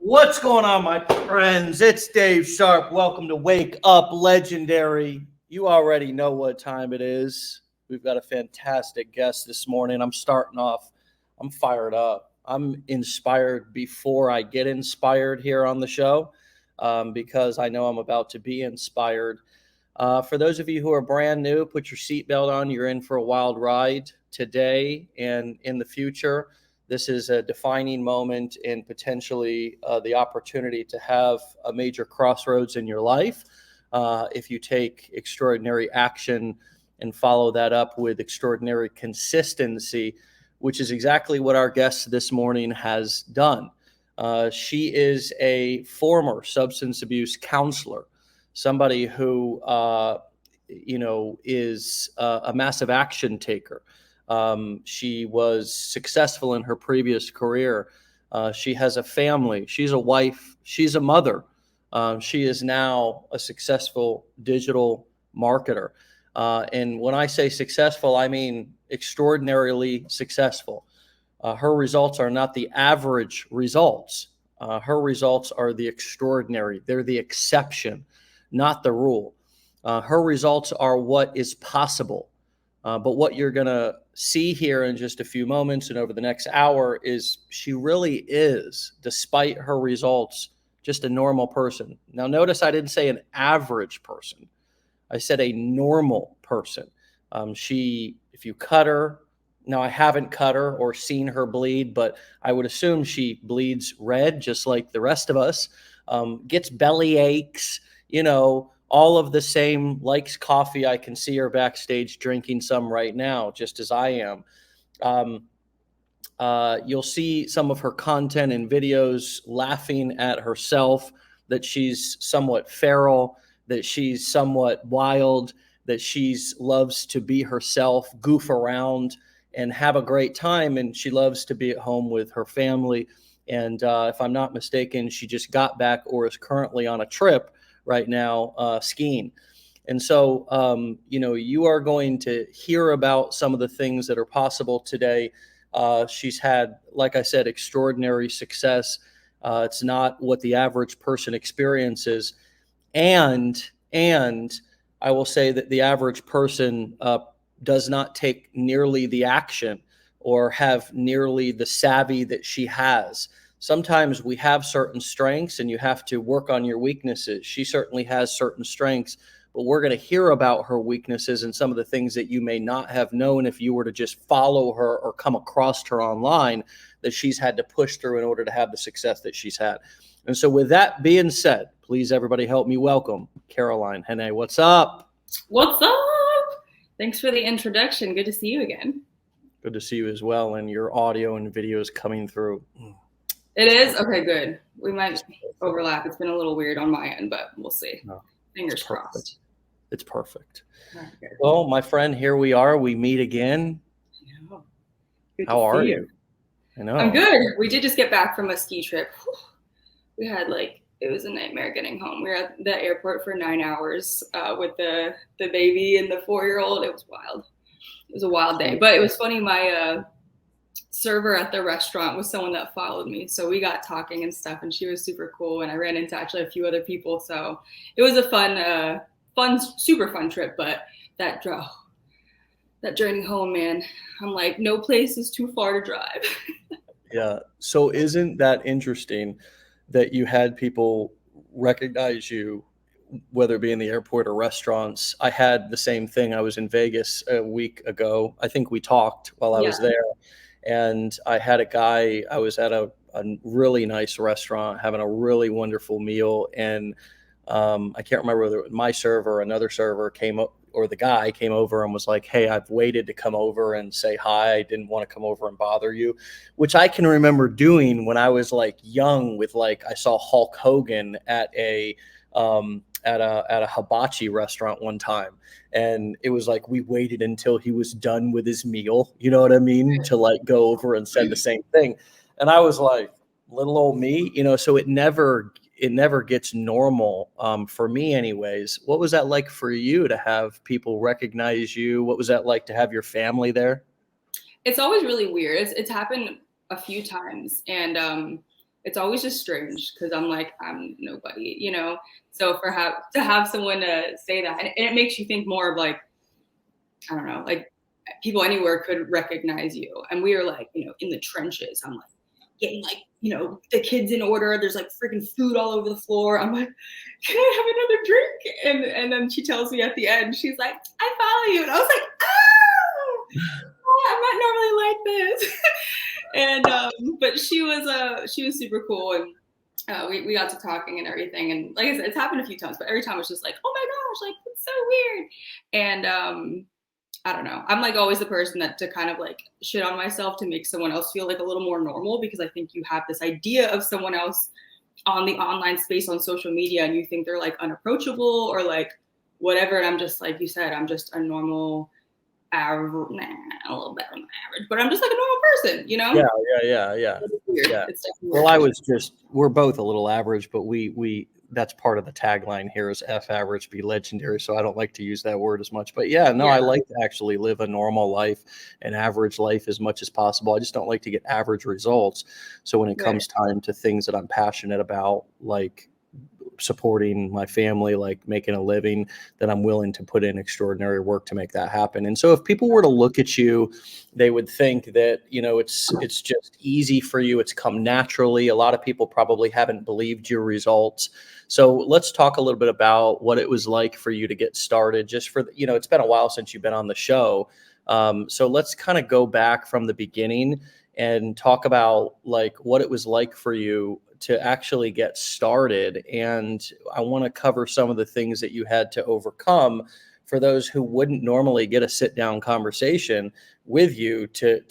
What's going on, my friends? It's Dave Sharpe. Welcome to Wake Up Legendary. You already know what time it is. We've got a fantastic guest this morning. I'm starting off. I'm fired up. I'm inspired before I get inspired here on the show because I know I'm about to be inspired. For those of you who are brand new, put your seatbelt on. You're in for a wild ride today and in the future. This is a defining moment and potentially the opportunity to have a major crossroads in your life if you take extraordinary action and follow that up with extraordinary consistency, which is exactly what our guest this morning has done. She is a former substance abuse counselor, somebody who, is a massive action taker. She was successful in her previous career. She has a family. She's a wife. She's a mother. She is now a successful digital marketer. And when I say successful, I mean extraordinarily successful. Her results are not the average results. Her results are the extraordinary. They're the exception, not the rule. Her results are what is possible. But what you're going to see here in just a few moments and over the next hour is she really is, despite her results, just a normal person. Now, notice I didn't say an average person. I said a normal person. If you cut her, now I haven't cut her or seen her bleed, but I would assume she bleeds red, just like the rest of us, gets belly aches, all of the same, likes coffee. I can see her backstage drinking some right now, just as I am. You'll see some of her content and videos laughing at herself, that she's somewhat feral, that she's somewhat wild, that she loves to be herself, goof around, and have a great time. And she loves to be at home with her family. And if I'm not mistaken, she just got back or is currently on a trip right now skiing. And so, you are going to hear about some of the things that are possible today. She's had, like I said, extraordinary success. It's not what the average person experiences. And I will say that the average person does not take nearly the action or have nearly the savvy that she has. Sometimes we have certain strengths and you have to work on your weaknesses. She certainly has certain strengths, but we're going to hear about her weaknesses and some of the things that you may not have known if you were to just follow her or come across her online, that she's had to push through in order to have the success that she's had. And so with that being said, please everybody help me welcome Caroline Hannay. What's up? What's up? Thanks for the introduction. Good to see you again. Good to see you as well. And your audio and video is coming through. It is? Okay, good. We might overlap. It's been a little weird on my end, but we'll see. No, Fingers crossed. It's perfect. Okay. Well, my friend, here we are. We meet again. How are you? I know. I'm good. We did just get back from a ski trip. We had it was a nightmare getting home. We were at the airport for 9 hours with the baby and the 4-year-old. It was wild. It was a wild day. But it was funny. My server at the restaurant was someone that followed me, so we got talking and stuff, and she was super cool, and I ran into actually a few other people, so it was a super fun trip. But that journey home, man, I'm like, no place is too far to drive. Yeah. So isn't that interesting that you had people recognize you, whether it be in the airport or restaurants? I had the same thing. I was in Vegas a week ago. I think we talked while I was there. And I had a guy, I was at a really nice restaurant having a really wonderful meal. And I can't remember whether it was my server or another server came up, or the guy came over and was like, hey, I've waited to come over and say hi. I didn't want to come over and bother you, which I can remember doing when I was young with I saw Hulk Hogan at a hibachi restaurant one time. And it was we waited until he was done with his meal, you know what I mean, to go over and said the same thing. And I was like, little old me, so it never gets normal for me anyways. What was that like for you to have people recognize you? What was that like to have your family there? It's always really weird. It's happened a few times. And it's always just strange because I'm like, I'm nobody, you know? So to have someone to say that, and it makes you think more of like, I don't know, like people anywhere could recognize you. And we are like, you know, in the trenches. I'm like getting like, you know, the kids in order. There's like freaking food all over the floor. I'm like, can I have another drink? And then she tells me at the end, she's like, I follow you. And I was like, oh, I'm not normally like this. And but she was super cool, and we got to talking and everything. And like I said, it's happened a few times, but every time it's just like, oh my gosh, like it's so weird. And I don't know. I'm like always the person that to kind of like shit on myself to make someone else feel like a little more normal, because I think you have this idea of someone else on the online space on social media and you think they're like unapproachable or like whatever. And I'm just like you said, I'm just a normal average, a little better than average, but I'm just like a normal person, you know? Yeah. It's weird. Yeah. It's definitely Well, weird. we're both a little average, but we that's part of the tagline here is F average be legendary. So I don't like to use that word as much, but yeah, no, Yeah. I like to actually live a normal life, an average life as much as possible. I just don't like to get average results. So when it Right. comes time to things that I'm passionate about, like supporting my family, like making a living, that I'm willing to put in extraordinary work to make that happen. And so if people were to look at you, they would think that, you know, it's just easy for you. It's come naturally. A lot of people probably haven't believed your results. So let's talk a little bit about what it was like for you to get started, just for, you know, it's been a while since you've been on the show. So let's kind of go back from the beginning and talk about like what it was like for you to actually get started. And I want to cover some of the things that you had to overcome for those who wouldn't normally get a sit down conversation with you to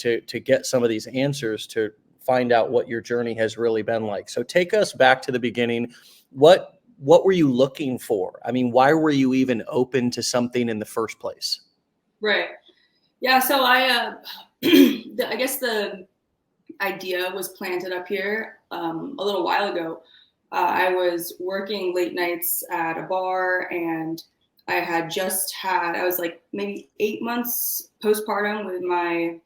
get some of these answers, to find out what your journey has really been like. So take us back to the beginning. What were you looking for? I mean, why were you even open to something in the first place? Right. Yeah. So I guess the idea was planted up here a little while ago. I was working late nights at a bar, and I was like maybe 8 months postpartum with my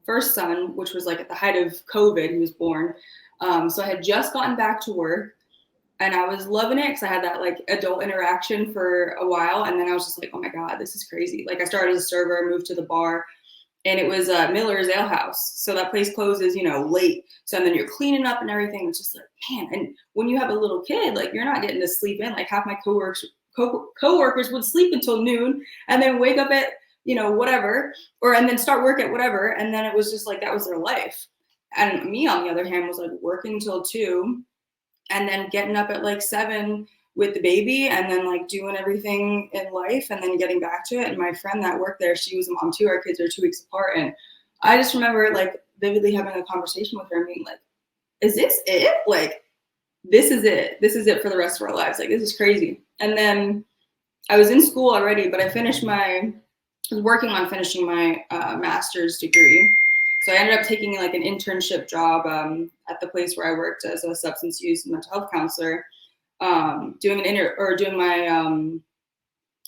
first son, which was like at the height of COVID. He was born. So I had just gotten back to work, and I was loving it because I had that like adult interaction for a while. And then I was just like, oh my God, this is crazy. Like I started as a server, moved to the bar, and it was Miller's Ale House. So that place closes, you know, late. So then you're cleaning up and everything. It's just like, man. And when you have a little kid, like you're not getting to sleep in. Like half my coworkers would sleep until noon and then wake up at, you know, whatever, and then start work at whatever. And then it was just like that was their life. And me, on the other hand, was like working till 2 and then getting up at like 7 with the baby, and then like doing everything in life and then getting back to it. And my friend that worked there, she was a mom too. Our kids are 2 weeks apart. And I just remember like vividly having a conversation with her and being like, is this it? Like, this is it. This is it for the rest of our lives. Like, this is crazy. And then I was in school already, but I was working on finishing my master's degree. So I ended up taking like an internship job at the place where I worked as a substance use and mental health counselor, doing my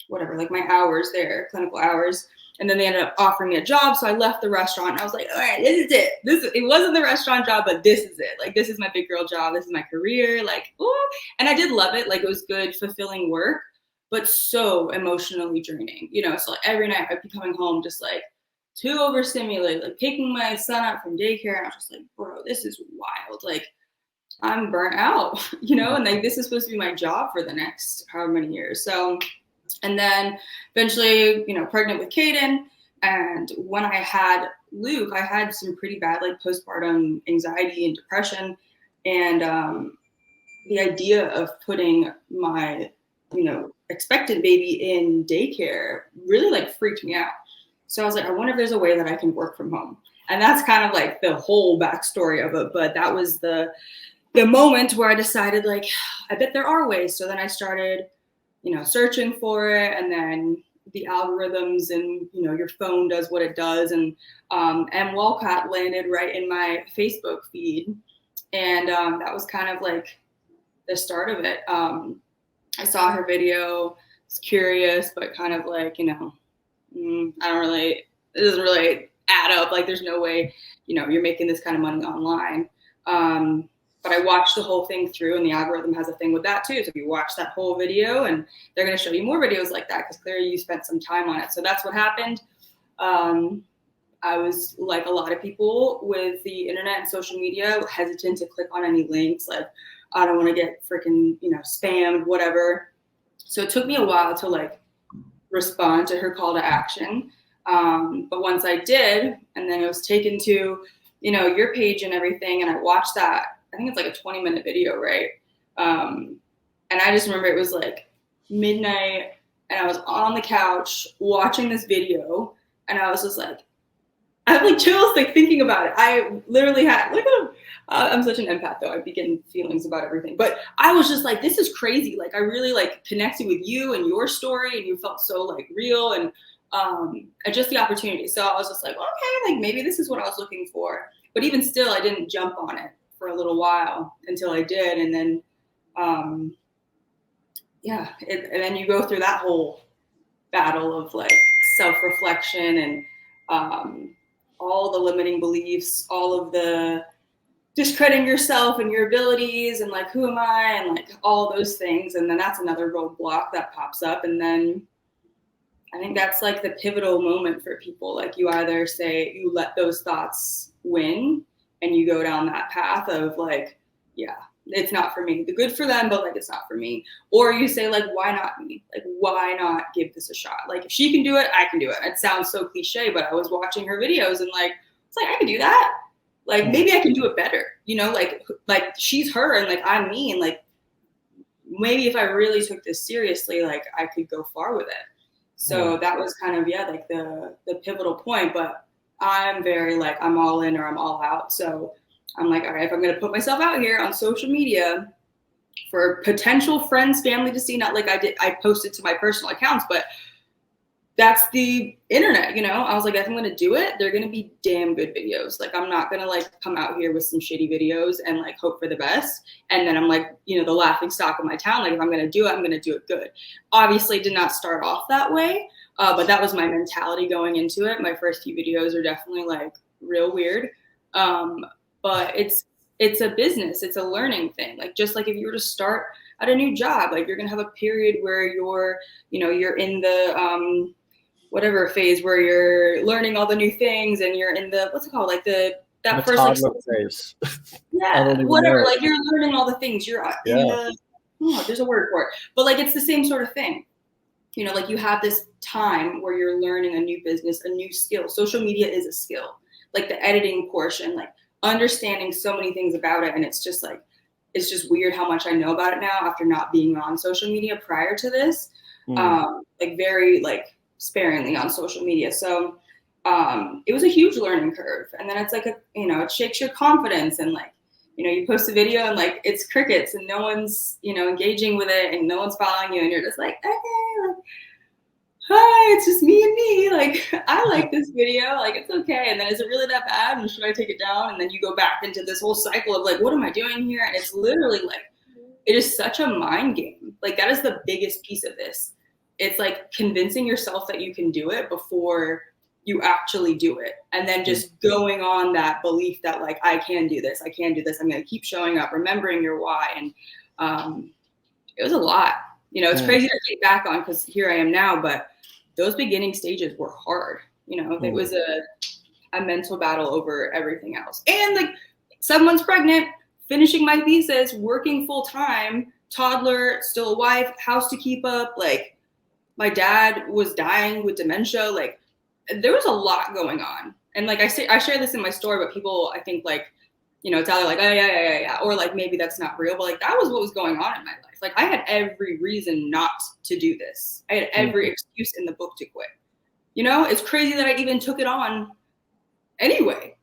whatever, like my hours there, clinical hours. And then they ended up offering me a job. So I left the restaurant and I was like, all right, this is it. It wasn't the restaurant job, but this is it. Like, this is my big girl job. This is my career. Like, ooh. And I did love it. Like, it was good, fulfilling work, but so emotionally draining, you know? So like every night I'd be coming home just like too overstimulated, like picking my son up from daycare. And I was just like, bro, this is wild. Like, I'm burnt out, you know, and like this is supposed to be my job for the next however many years. So, and then eventually, you know, pregnant with Caden. And when I had Luke, I had some pretty bad like postpartum anxiety and depression. And the idea of putting my, you know, expected baby in daycare really like freaked me out. So I was like, I wonder if there's a way that I can work from home. And that's kind of like the whole backstory of it. But that was the moment where I decided like, I bet there are ways. So then I started, you know, searching for it, and then the algorithms and, you know, your phone does what it does. And Walcott landed right in my Facebook feed. And that was kind of like the start of it. I saw her video, was curious, but kind of like, you know, it doesn't really add up. Like there's no way, you know, you're making this kind of money online. but I watched the whole thing through, and the algorithm has a thing with that too. So you watch that whole video and they're going to show you more videos like that because clearly you spent some time on it. So that's what happened. I was like a lot of people with the internet and social media, hesitant to click on any links. Like, I don't want to get freaking, spammed, whatever. So it took me a while to like respond to her call to action. But once I did, and then it was taken to, your page and everything, and I watched that. I think it's like a 20-minute video, right? And I just remember it was like midnight, and I was on the couch watching this video, and I was just like, I have like chills like thinking about it. I literally had I'm such an empath though. I be getting feelings about everything. But I was just like, this is crazy. Like I really like connected with you and your story, and you felt so like real and just the opportunity. So I was just like, okay, like maybe this is what I was looking for. But even still, I didn't jump on it for a little while until I did. And then and then you go through that whole battle of like self-reflection and all the limiting beliefs, all of the discrediting yourself and your abilities and like, who am I? And like all those things. And then that's another roadblock that pops up. And then I think that's like the pivotal moment for people. Like you either say you let those thoughts win and you go down that path of like, yeah, it's not for me. The good for them, but like, it's not for me. Or you say like, why not me? Like, why not give this a shot? Like if she can do it, I can do it. It sounds so cliche, but I was watching her videos and like, it's like, I can do that. Like, maybe I can do it better, like she's her and like, I'm me. And like, maybe if I really took this seriously, like I could go far with it. So that was kind of, like the pivotal point, but I'm very like, I'm all in or I'm all out. So I'm like, all right, if I'm going to put myself out here on social media for potential friends, family to see, not like I posted to my personal accounts, but that's the internet, I was like, if I'm going to do it, they're going to be damn good videos. Like, I'm not going to like come out here with some shitty videos and like hope for the best. And then I'm like, the laughing stock of my town. Like if I'm going to do it, I'm going to do it good. Obviously did not start off that way. But that was my mentality going into it. My first few videos are definitely like real weird. But it's a business. It's a learning thing. Like, just like if you were to start at a new job, like you're going to have a period where you're in the, whatever phase where you're learning all the new things and you're in the, what's it called? Like that first toddler phase. Yeah, whatever. Like you're learning all the things. You're in the, there's a word for it. But like, it's the same sort of thing. Like you have this time where you're learning a new business, a new skill. Social media is a skill. Like the editing portion, like understanding so many things about it. And it's just like, it's just weird how much I know about it now after not being on social media prior to this. Like very like sparingly on social media. So it was a huge learning curve. And then it's like, it shakes your confidence and like, you post a video and like it's crickets and no one's, engaging with it and no one's following you. And you're just like, okay, like, hi, it's just me and me. Like, I like this video. Like, it's okay. And then is it really that bad? And should I take it down? And then you go back into this whole cycle of like, what am I doing here? And it's literally like, it is such a mind game. Like that is the biggest piece of this. It's like convincing yourself that you can do it before you actually do it. And then just going on that belief that like, I can do this. I'm going to keep showing up, remembering your why. And it was a lot, it's crazy to think back on because here I am now, but those beginning stages were hard. It was a mental battle over everything else. And like 7 months pregnant, finishing my thesis, working full time, toddler, still a wife, house to keep up. Like my dad was dying with dementia. Like there was a lot going on. And like I share this in my story, but people, I think like, it's either like, oh yeah. Or like, maybe that's not real, but like, that was what was going on in my life. Like I had every reason not to do this. I had every excuse in the book to quit. It's crazy that I even took it on anyway,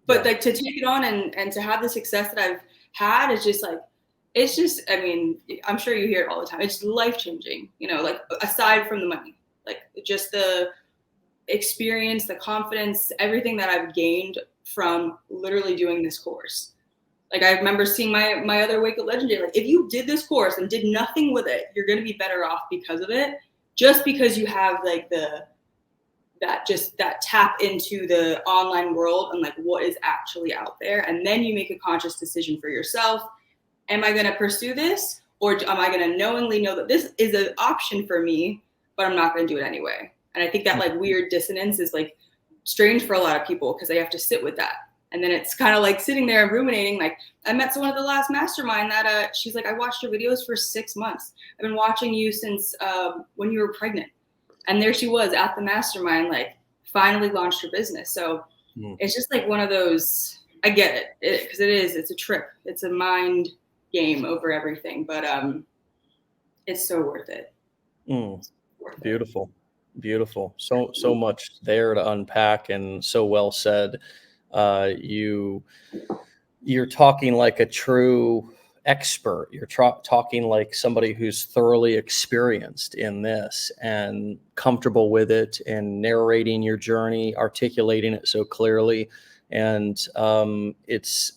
but like to take it on and to have the success that I've had is just like, it's just, I mean, I'm sure you hear it all the time. It's life-changing, like aside from the money, like just the experience, the confidence, everything that I've gained from literally doing this course. Like I remember seeing my other Wake Up Legendary, like if you did this course and did nothing with it, you're going to be better off because of it, just because you have like the that tap into the online world and like what is actually out there. And then you make a conscious decision for yourself. Am I going to pursue this, or am I going to knowingly know that this is an option for me, but I'm not going to do it anyway? And I think that like weird dissonance is like strange for a lot of people because they have to sit with that. And then it's kind of like sitting there and ruminating. Like I met someone at the last mastermind that she's like, I watched your videos for 6 months. I've been watching you since when you were pregnant. And there she was at the mastermind, like finally launched her business. So it's just like one of those, I get it, because it's a trip. It's a mind game over everything, but it's so worth it. Beautiful. So much there to unpack, and so well said. You're talking like a true expert. You're talking like somebody who's thoroughly experienced in this and comfortable with it, and narrating your journey, articulating it so clearly. And it's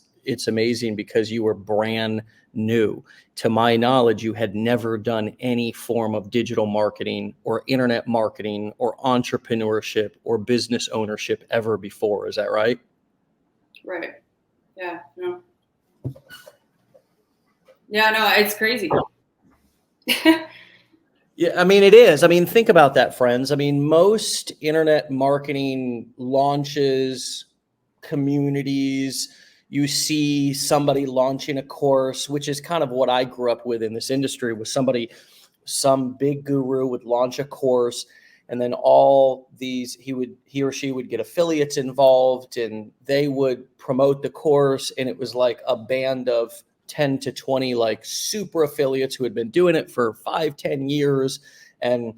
amazing because you were brand new. To my knowledge, you had never done any form of digital marketing or internet marketing or entrepreneurship or business ownership ever before. Is that right? Right. Yeah. No. Yeah, no, it's crazy. Yeah, I mean, it is. I mean, think about that, friends. I mean, most internet marketing launches, communities, you see somebody launching a course, which is kind of what I grew up with in this industry, was some big guru would launch a course, and then all these, he or she would get affiliates involved, and they would promote the course, and it was like a band of 10 to 20 like super affiliates who had been doing it for 5-10 years. And,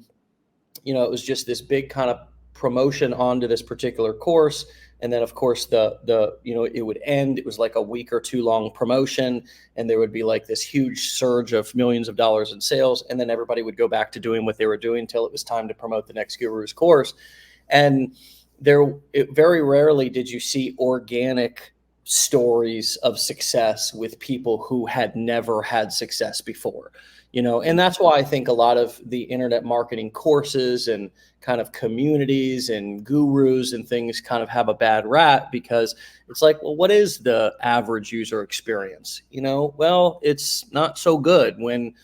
it was just this big kind of promotion onto this particular course. And then of course it would end. It was like a week or two long promotion, and there would be like this huge surge of millions of dollars in sales. And then everybody would go back to doing what they were doing until it was time to promote the next guru's course. And very rarely did you see organic stories of success with people who had never had success before, and that's why I think a lot of the internet marketing courses and kind of communities and gurus and things kind of have a bad rap, because it's like, well, what is the average user experience? Well, it's not so good when,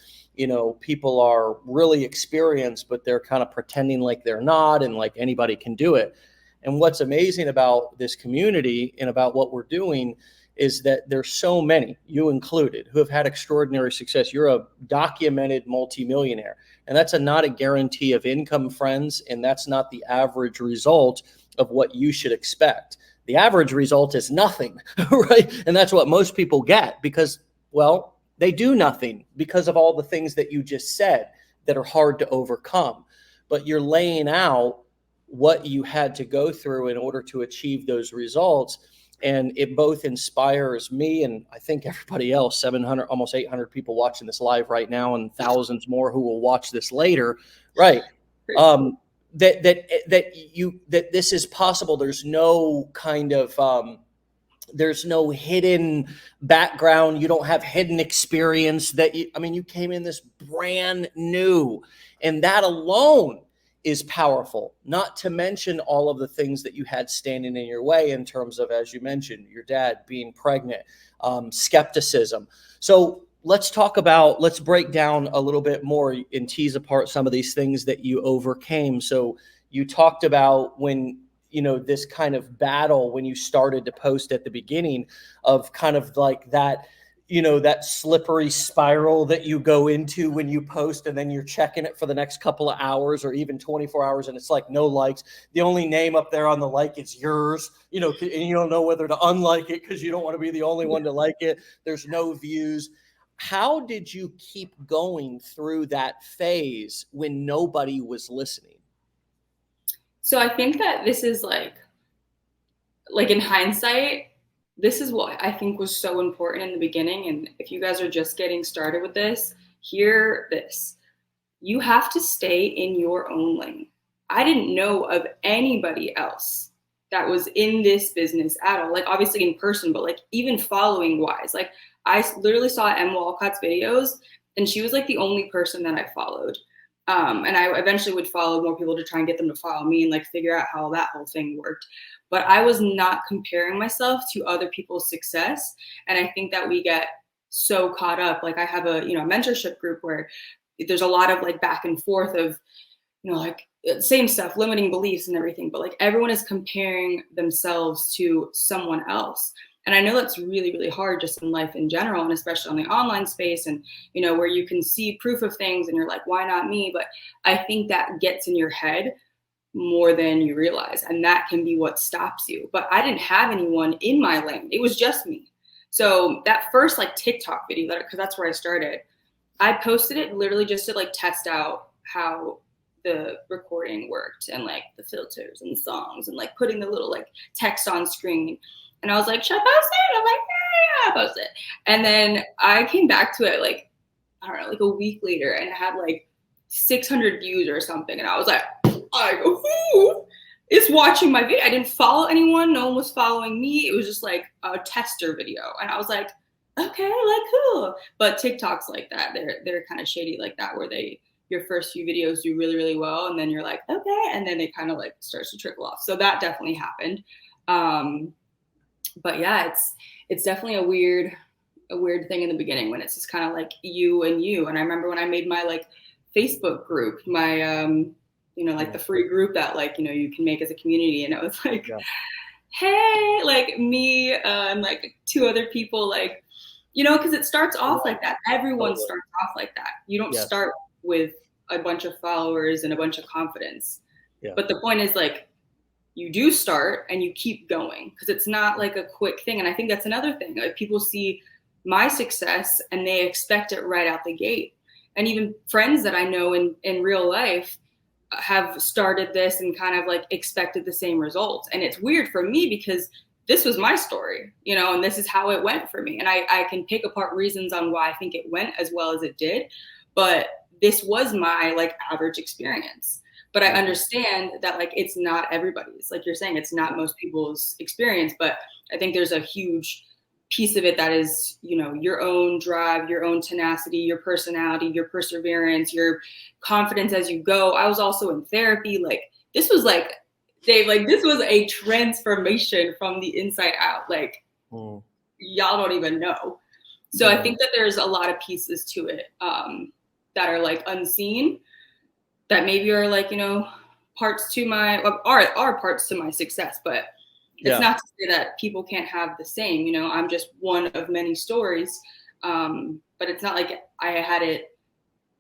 people are really experienced, but they're kind of pretending like they're not, and like anybody can do it. And what's amazing about this community and about what we're doing is that there's so many, you included, who have had extraordinary success. You're a documented multimillionaire, and that's not a guarantee of income, friends. And that's not the average result of what you should expect. The average result is nothing, right? And that's what most people get because, well, they do nothing because of all the things that you just said that are hard to overcome. But you're laying out what you had to go through in order to achieve those results. And it both inspires me and I think everybody else, 700, almost 800 people watching this live right now, and thousands more who will watch this later. Right. That this is possible. There's no kind of, there's no hidden background. You don't have hidden experience you came in this brand new, and that alone is powerful, not to mention all of the things that you had standing in your way in terms of, as you mentioned, your dad being pregnant, skepticism. So let's break down a little bit more and tease apart some of these things that you overcame. So you talked about when, this kind of battle, when you started to post at the beginning, of kind of like that, that slippery spiral that you go into when you post, and then you're checking it for the next couple of hours or even 24 hours. And it's like no likes. The only name up there on the like is yours, and you don't know whether to unlike it because you don't want to be the only one to like it. There's no views. How did you keep going through that phase when nobody was listening? So I think that this is like in hindsight, this is what I think was so important in the beginning. And if you guys are just getting started with this, hear this. You have to stay in your own lane. I didn't know of anybody else that was in this business at all. Like obviously in person, but like even following wise, like I literally saw Em Walcott's videos and she was like the only person that I followed. And I eventually would follow more people to try and get them to follow me and like figure out how that whole thing worked. But I was not comparing myself to other people's success. And I think that we get so caught up. Like I have a, mentorship group where there's a lot of like back and forth of, like same stuff, limiting beliefs and everything, but like everyone is comparing themselves to someone else. And I know that's really, really hard just in life in general, and especially on the online space and, where you can see proof of things and you're like, why not me? But I think that gets in your head more than you realize. And that can be what stops you. But I didn't have anyone in my lane. It was just me. So that first like TikTok video, because that's where I started, I posted it literally just to like test out how the recording worked and like the filters and the songs and like putting the little like text on screen. And I was like, should I post it? I'm like, yeah, I'll post it. And then I came back to it like, I don't know, like a week later, and it had like 600 views or something. And I was like, who is watching my video? I didn't follow anyone. No one was following me. It was just like a tester video. And I was like, okay, like cool. But TikTok's like that. They're kind of shady like that, where your first few videos do really, really well. And then you're like, okay. And then it kind of like starts to trickle off. So that definitely happened. But yeah, it's definitely a weird thing in the beginning when it's just kind of like you and you. And I remember when I made my like Facebook group, my, like the free group that like, you can make as a community. And it was like, hey, like me and like two other people, like, because it starts off like that. Everyone starts off like that. You don't start with a bunch of followers and a bunch of confidence. Yeah. But the point is like, you do start and you keep going, because it's not like a quick thing. And I think that's another thing. Like people see my success and they expect it right out the gate. And even friends that I know in real life have started this and kind of like expected the same results. And it's weird for me because this was my story, and this is how it went for me. And I can pick apart reasons on why I think it went as well as it did. But this was my like average experience. But I understand that like it's not everybody's. Like you're saying, it's not most people's experience. But I think there's a huge piece of it that is, your own drive, your own tenacity, your personality, your perseverance, your confidence as you go. I was also in therapy. Like this was like, Dave, like this was a transformation from the inside out. Like y'all don't even know. So I think that there's a lot of pieces to it that are like unseen, that maybe are like, parts to my, are parts to my success, but it's not to say that people can't have the same, I'm just one of many stories. But it's not like I had it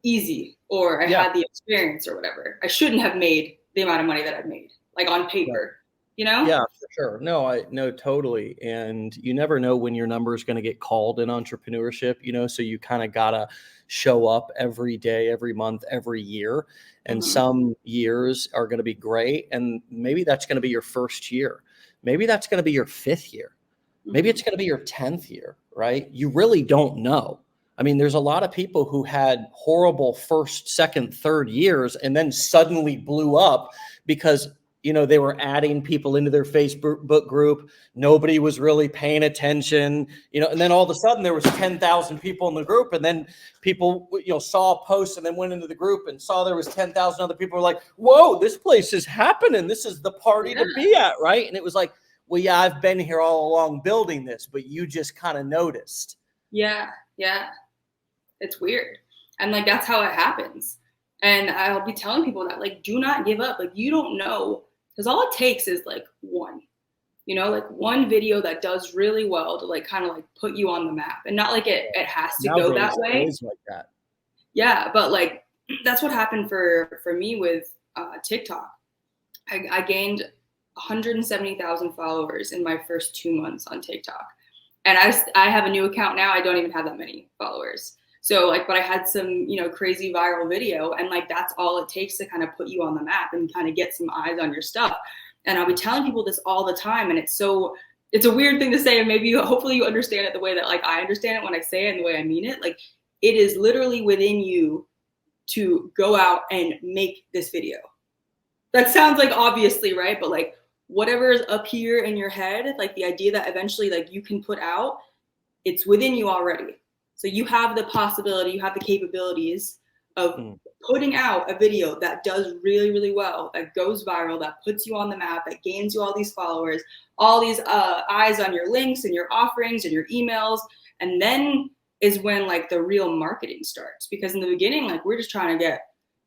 easy or I had the experience or whatever. I shouldn't have made the amount of money that I've made, like on paper, Yeah, for sure. No, totally. And you never know when your number is going to get called in entrepreneurship, so you kind of got to show up every day, every month, every year. And some years are going to be great. And maybe that's going to be your first year. Maybe that's going to be your 5th year. Maybe it's going to be your 10th year, right? You really don't know. I mean, there's a lot of people who had horrible first, second, third years and then suddenly blew up because they were adding people into their Facebook group. Nobody was really paying attention, and then all of a sudden there was 10,000 people in the group. And then people, saw a post and then went into the group and saw there was 10,000 other people were like, whoa, this place is happening. This is the party to be at. Right. And it was like, well, yeah, I've been here all along building this, but you just kind of noticed. Yeah. It's weird. And like, that's how it happens. And I'll be telling people that like, do not give up. Like, you don't know. Because all it takes is like one, like one video that does really well to like kind of like put you on the map, and not like it has to go that way. Like that. Yeah, but like that's what happened for me with TikTok. I gained 170,000 followers in my first 2 months on TikTok, and I have a new account now. I don't even have that many followers. So like, but I had some, crazy viral video, and like, that's all it takes to kind of put you on the map and kind of get some eyes on your stuff. And I'll be telling people this all the time. And it's a weird thing to say. And maybe hopefully you understand it the way that like I understand it when I say it and the way I mean it. Like it is literally within you to go out and make this video. That sounds like obviously, right? But like whatever is up here in your head, like the idea that eventually like you can put out, it's within you already. So you have the possibility, you have the capabilities of putting out a video that does really, really well, that goes viral, that puts you on the map, that gains you all these followers, all these eyes on your links and your offerings and your emails. And then is when like the real marketing starts. Because in the beginning, like we're just trying to get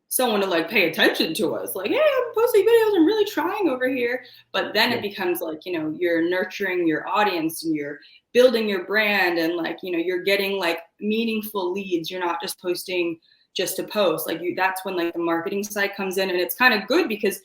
someone to like pay attention to us. Like, hey, I'm posting videos, I'm really trying over here. But then it becomes like, you know, you're nurturing your audience and you're building your brand and like, you know, you're getting like meaningful leads. You're not just posting just to post. Like that's when like the marketing side comes in. And it's kind of good because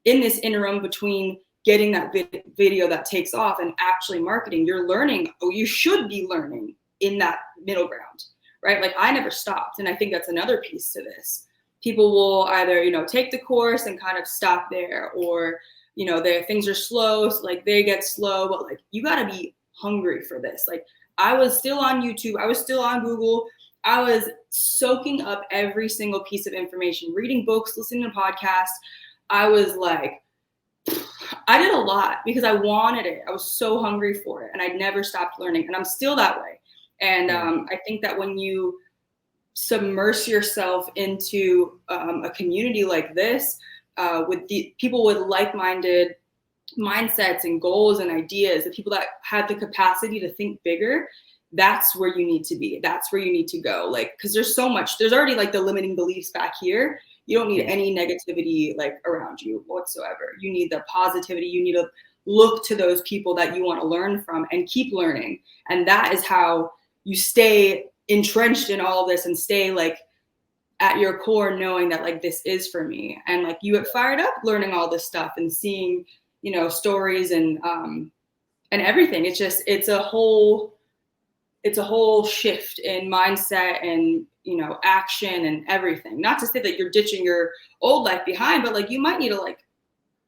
in this interim between getting that video that takes off and actually marketing, you're learning, you should be learning in that middle ground, right? Like I never stopped. And I think that's another piece to this. People will either, you know, take the course and kind of stop there, or, you know, their things are slow, so like they get slow, but like you got to be hungry for this. Like I was still on YouTube, I was still on Google, I was soaking up every single piece of information, reading books, listening to podcasts. I was like, I did a lot because I wanted it. I was so hungry for it, and I never stopped learning, and I'm still that way. And I think that when you submerge yourself into a community like this, with the people with like-minded mindsets and goals and ideas, the people that have the capacity to think bigger, that's where you need to be. That's where you need to go. Like, because there's so much, there's already like the limiting beliefs back here. You don't need any negativity like around you whatsoever. You need the positivity. You need to look to those people that you want to learn from and keep learning. And that is how you stay entrenched in all of this and stay like at your core knowing that like this is for me. And like you get fired up learning all this stuff and seeing, you know, stories and everything. It's just, it's a whole shift in mindset and, you know, action and everything. Not to say that you're ditching your old life behind, but like you might need to like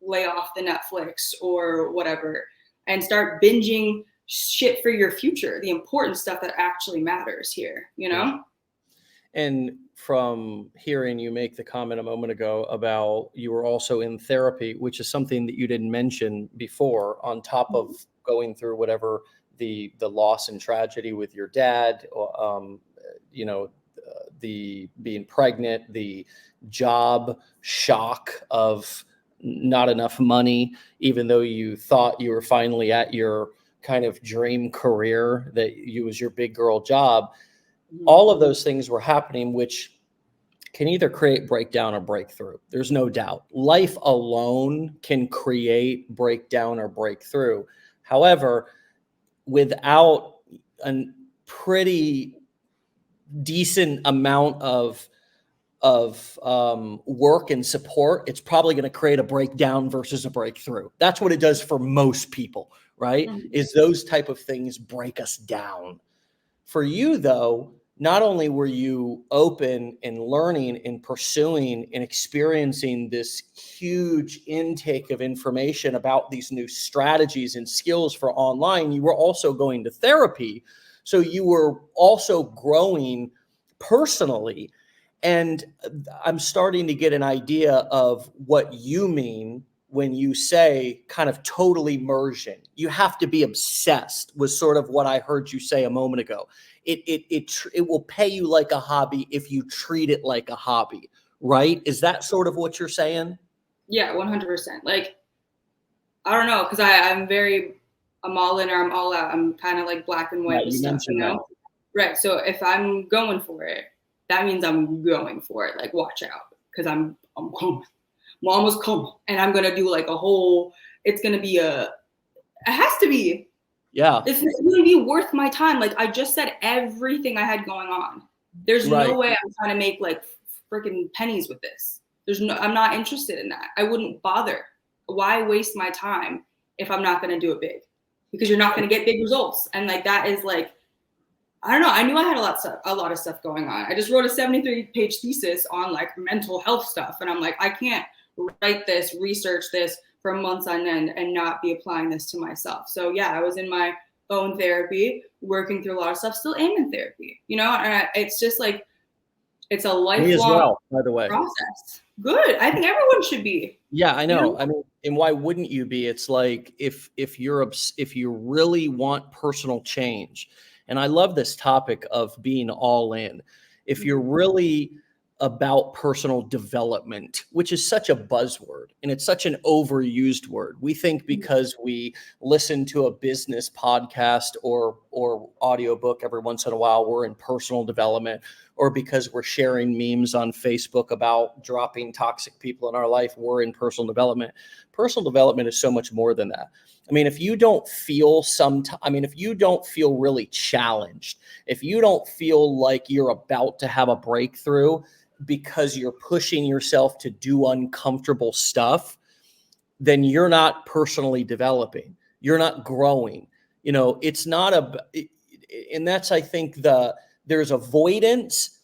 lay off the Netflix or whatever and start binging shit for your future, the important stuff that actually matters here, you know? And from hearing you make the comment a moment ago about you were also in therapy, which is something that you didn't mention before, on top of going through whatever the loss and tragedy with your dad, you know, the being pregnant, the job shock of not enough money, even though you thought you were finally at your kind of dream career, that you was your big girl job. All of those things were happening, which can either create breakdown or breakthrough. There's no doubt. Life alone can create breakdown or breakthrough. However, without a pretty decent amount of work and support, it's probably going to create a breakdown versus a breakthrough. That's what it does for most people, right? Is those type of things break us down. For you, though, not only were you open and learning and pursuing and experiencing this huge intake of information about these new strategies and skills for online, you were also going to therapy. So you were also growing personally. And I'm starting to get an idea of what you mean when you say kind of total immersion. You have to be obsessed, was sort of what I heard you say a moment ago. It will pay you like a hobby if you treat it like a hobby, right? Is that sort of what you're saying? Yeah, 100%. Like, I don't know, because I'm all in or I'm all out. I'm kind of like black and white Right, with you stuff, mentioned you know? that. Right. So if I'm going for it, that means I'm going for it. Like, watch out, because I'm coming. Mom was coming, and I'm gonna do like a whole. It's gonna be it has to be. Yeah. It's going to be worth my time. Like I just said, everything I had going on. There's no way I'm trying to make like freaking pennies with this. I'm not interested in that. I wouldn't bother. Why waste my time if I'm not going to do it big? Because you're not going to get big results. And like, that is like, I don't know. I knew I had a lot of stuff going on. I just wrote a 73-page thesis on like mental health stuff. And I'm like, I can't write this, research this for months on end and not be applying this to myself. So yeah, I was in my own therapy, working through a lot of stuff, still am in therapy, you know, and it's just like, it's a lifelong by the way. process. Good. I think everyone should be. Yeah, I know. You know? I mean, and why wouldn't you be? It's like, if you really want personal change, and I love this topic of being all in. If you're really about personal development, which is such a buzzword and it's such an overused word. We think because we listen to a business podcast or audiobook every once in a while, we're in personal development, or because we're sharing memes on Facebook about dropping toxic people in our life, we're in personal development. Personal development is so much more than that. I mean, if you don't feel if you don't feel really challenged, if you don't feel like you're about to have a breakthrough because you're pushing yourself to do uncomfortable stuff, then you're not personally developing. You're not growing. It's not and that's, I think, there's avoidance.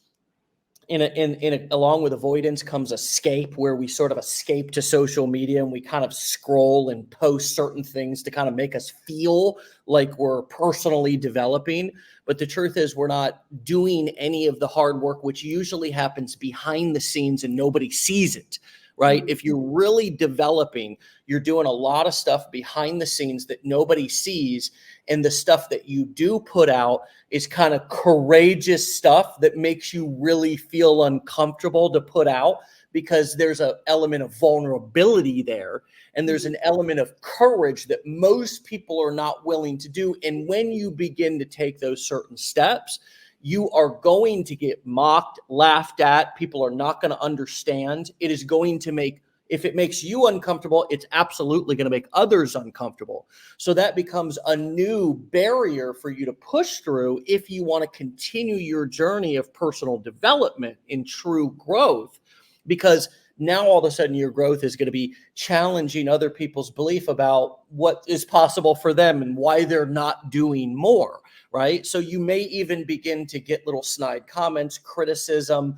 Along with avoidance comes escape, where we sort of escape to social media and we kind of scroll and post certain things to kind of make us feel like we're personally developing. But the truth is, we're not doing any of the hard work, which usually happens behind the scenes and nobody sees it, right? If you're really developing, you're doing a lot of stuff behind the scenes that nobody sees. And the stuff that you do put out is kind of courageous stuff that makes you really feel uncomfortable to put out, because there's an element of vulnerability there. And there's an element of courage that most people are not willing to do. And when you begin to take those certain steps, you are going to get mocked, laughed at. People are not going to understand. It is going to make, if it makes you uncomfortable, it's absolutely going to make others uncomfortable. So that becomes a new barrier for you to push through if you want to continue your journey of personal development in true growth, because now all of a sudden your growth is going to be challenging other people's belief about what is possible for them and why they're not doing more, right? So you may even begin to get little snide comments, criticism,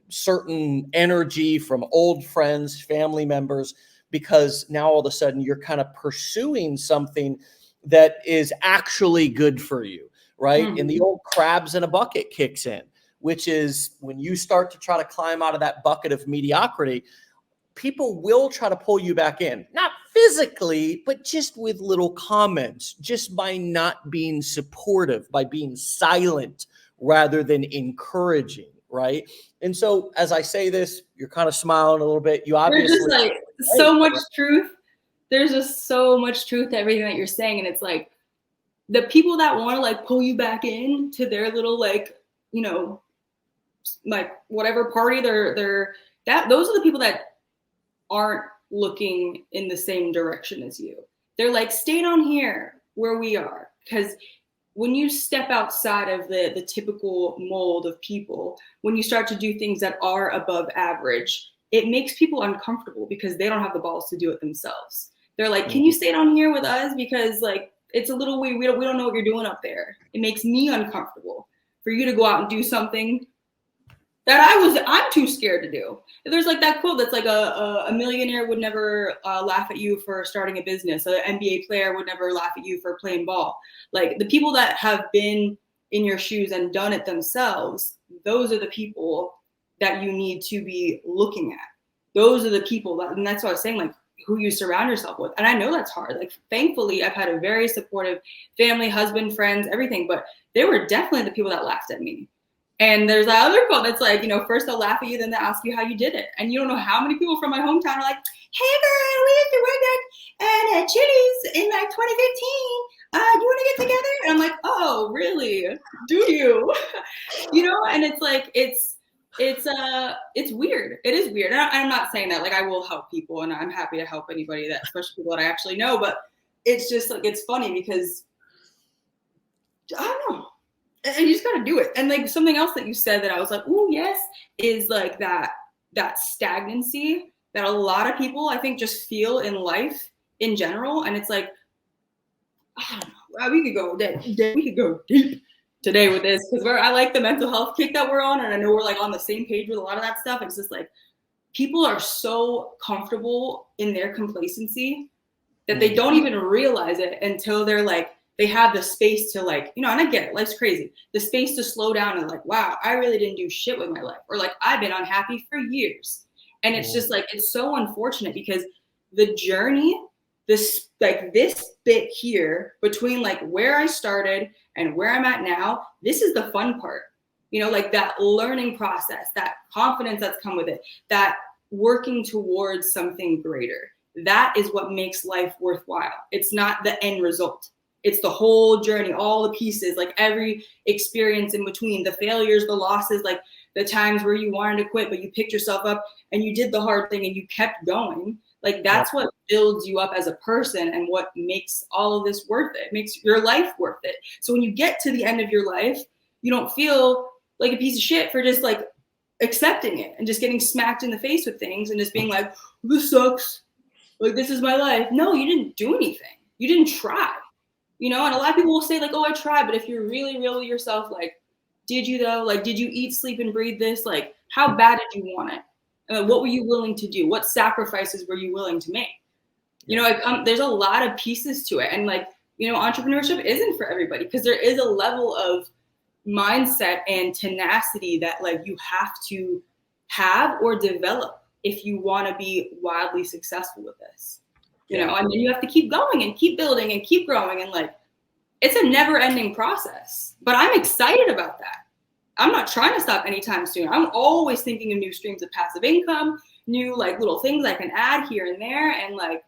certain energy from old friends, family members, because now all of a sudden you're kind of pursuing something that is actually good for you, right? And the old crabs in a bucket kicks in, which is when you start to try to climb out of that bucket of mediocrity, people will try to pull you back in, not physically, but just with little comments, just by not being supportive, by being silent rather than encouraging, right? And so as I say this, you're kind of smiling a little bit. You obviously— There's just like so much truth. There's just so much truth to everything that you're saying. And it's like the people that want to like pull you back in to their little like, like whatever party they're those are the people that aren't looking in the same direction as you. They're like, stay down here where we are. Because when you step outside of the typical mold of people, when you start to do things that are above average, it makes people uncomfortable because they don't have the balls to do it themselves. They're like, can you stay down here with us? Because like, it's a little weird. We don't know what you're doing up there. It makes me uncomfortable for you to go out and do something that I'm too scared to do. There's like that quote that's like a millionaire would never laugh at you for starting a business. An NBA player would never laugh at you for playing ball. Like the people that have been in your shoes and done it themselves, those are the people that you need to be looking at. Those are the people and that's what I was saying, like who you surround yourself with. And I know that's hard. Like thankfully I've had a very supportive family, husband, friends, everything, but they were definitely the people that laughed at me. And there's that other quote that's like, first they'll laugh at you, then they'll ask you how you did it. And you don't know how many people from my hometown are like, hey girl, we used to work at Chili's in like 2015. You want to get together? And I'm like, oh, really? Do you? And it's like, it's weird. It is weird. And I'm not saying that, like, I will help people and I'm happy to help anybody that, especially people that I actually know, but it's just like, it's funny because I don't know. And you just gotta do it. And like something else that you said that I was like, oh yes, is like that stagnancy that a lot of people I think just feel in life in general. And it's like, I don't know, we could go deep today with this because I like the mental health kick that we're on, and I know we're like on the same page with a lot of that stuff. It's just like people are so comfortable in their complacency that they don't even realize it until they're like, they have the space to like, and I get it, life's crazy. The space to slow down and like, wow, I really didn't do shit with my life. Or like, I've been unhappy for years. And it's just like, it's so unfortunate because the journey, this bit here between like where I started and where I'm at now, this is the fun part. You know, like that learning process, that confidence that's come with it, that working towards something greater. That is what makes life worthwhile. It's not the end result. It's the whole journey, all the pieces, like every experience in between, the failures, the losses, like the times where you wanted to quit, but you picked yourself up and you did the hard thing and you kept going. Like that's what builds you up as a person and what makes all of this worth it. It makes your life worth it. So when you get to the end of your life, you don't feel like a piece of shit for just like accepting it and just getting smacked in the face with things and just being like, this sucks. Like, this is my life. No, you didn't do anything. You didn't try. You know, and a lot of people will say like, oh, I tried. But if you're really real with yourself, like, did you though? Like, did you eat, sleep, and breathe this? Like, how bad did you want it? And what were you willing to do? What sacrifices were you willing to make? You know, like, there's a lot of pieces to it. And like, you know, entrepreneurship isn't for everybody because there is a level of mindset and tenacity that like you have to have or develop if you want to be wildly successful with this. You know, and then you have to keep going and keep building and keep growing. And like, it's a never ending process, but I'm excited about that. I'm not trying to stop anytime soon. I'm always thinking of new streams of passive income, new like little things I can add here and there. And like,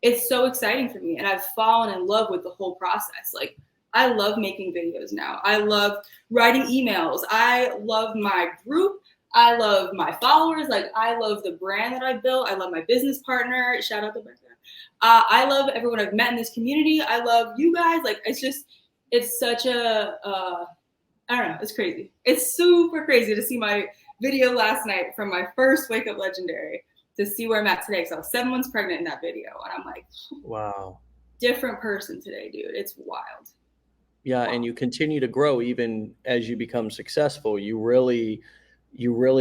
it's so exciting for me. And I've fallen in love with the whole process. Like, I love making videos now. I love writing emails. I love my group. I love my followers. Like, I love the brand that I built. I love my business partner. Shout out to Becca. I love everyone I've met in this community. I love you guys. Like, it's such a, I don't know. It's crazy. It's super crazy to see my video last night from my first Wake Up Legendary to see where I'm at today. So I was 7 months pregnant in that video. And I'm like, wow. Different person today, dude. It's wild. Yeah. Wow. And you continue to grow even as you become successful. You really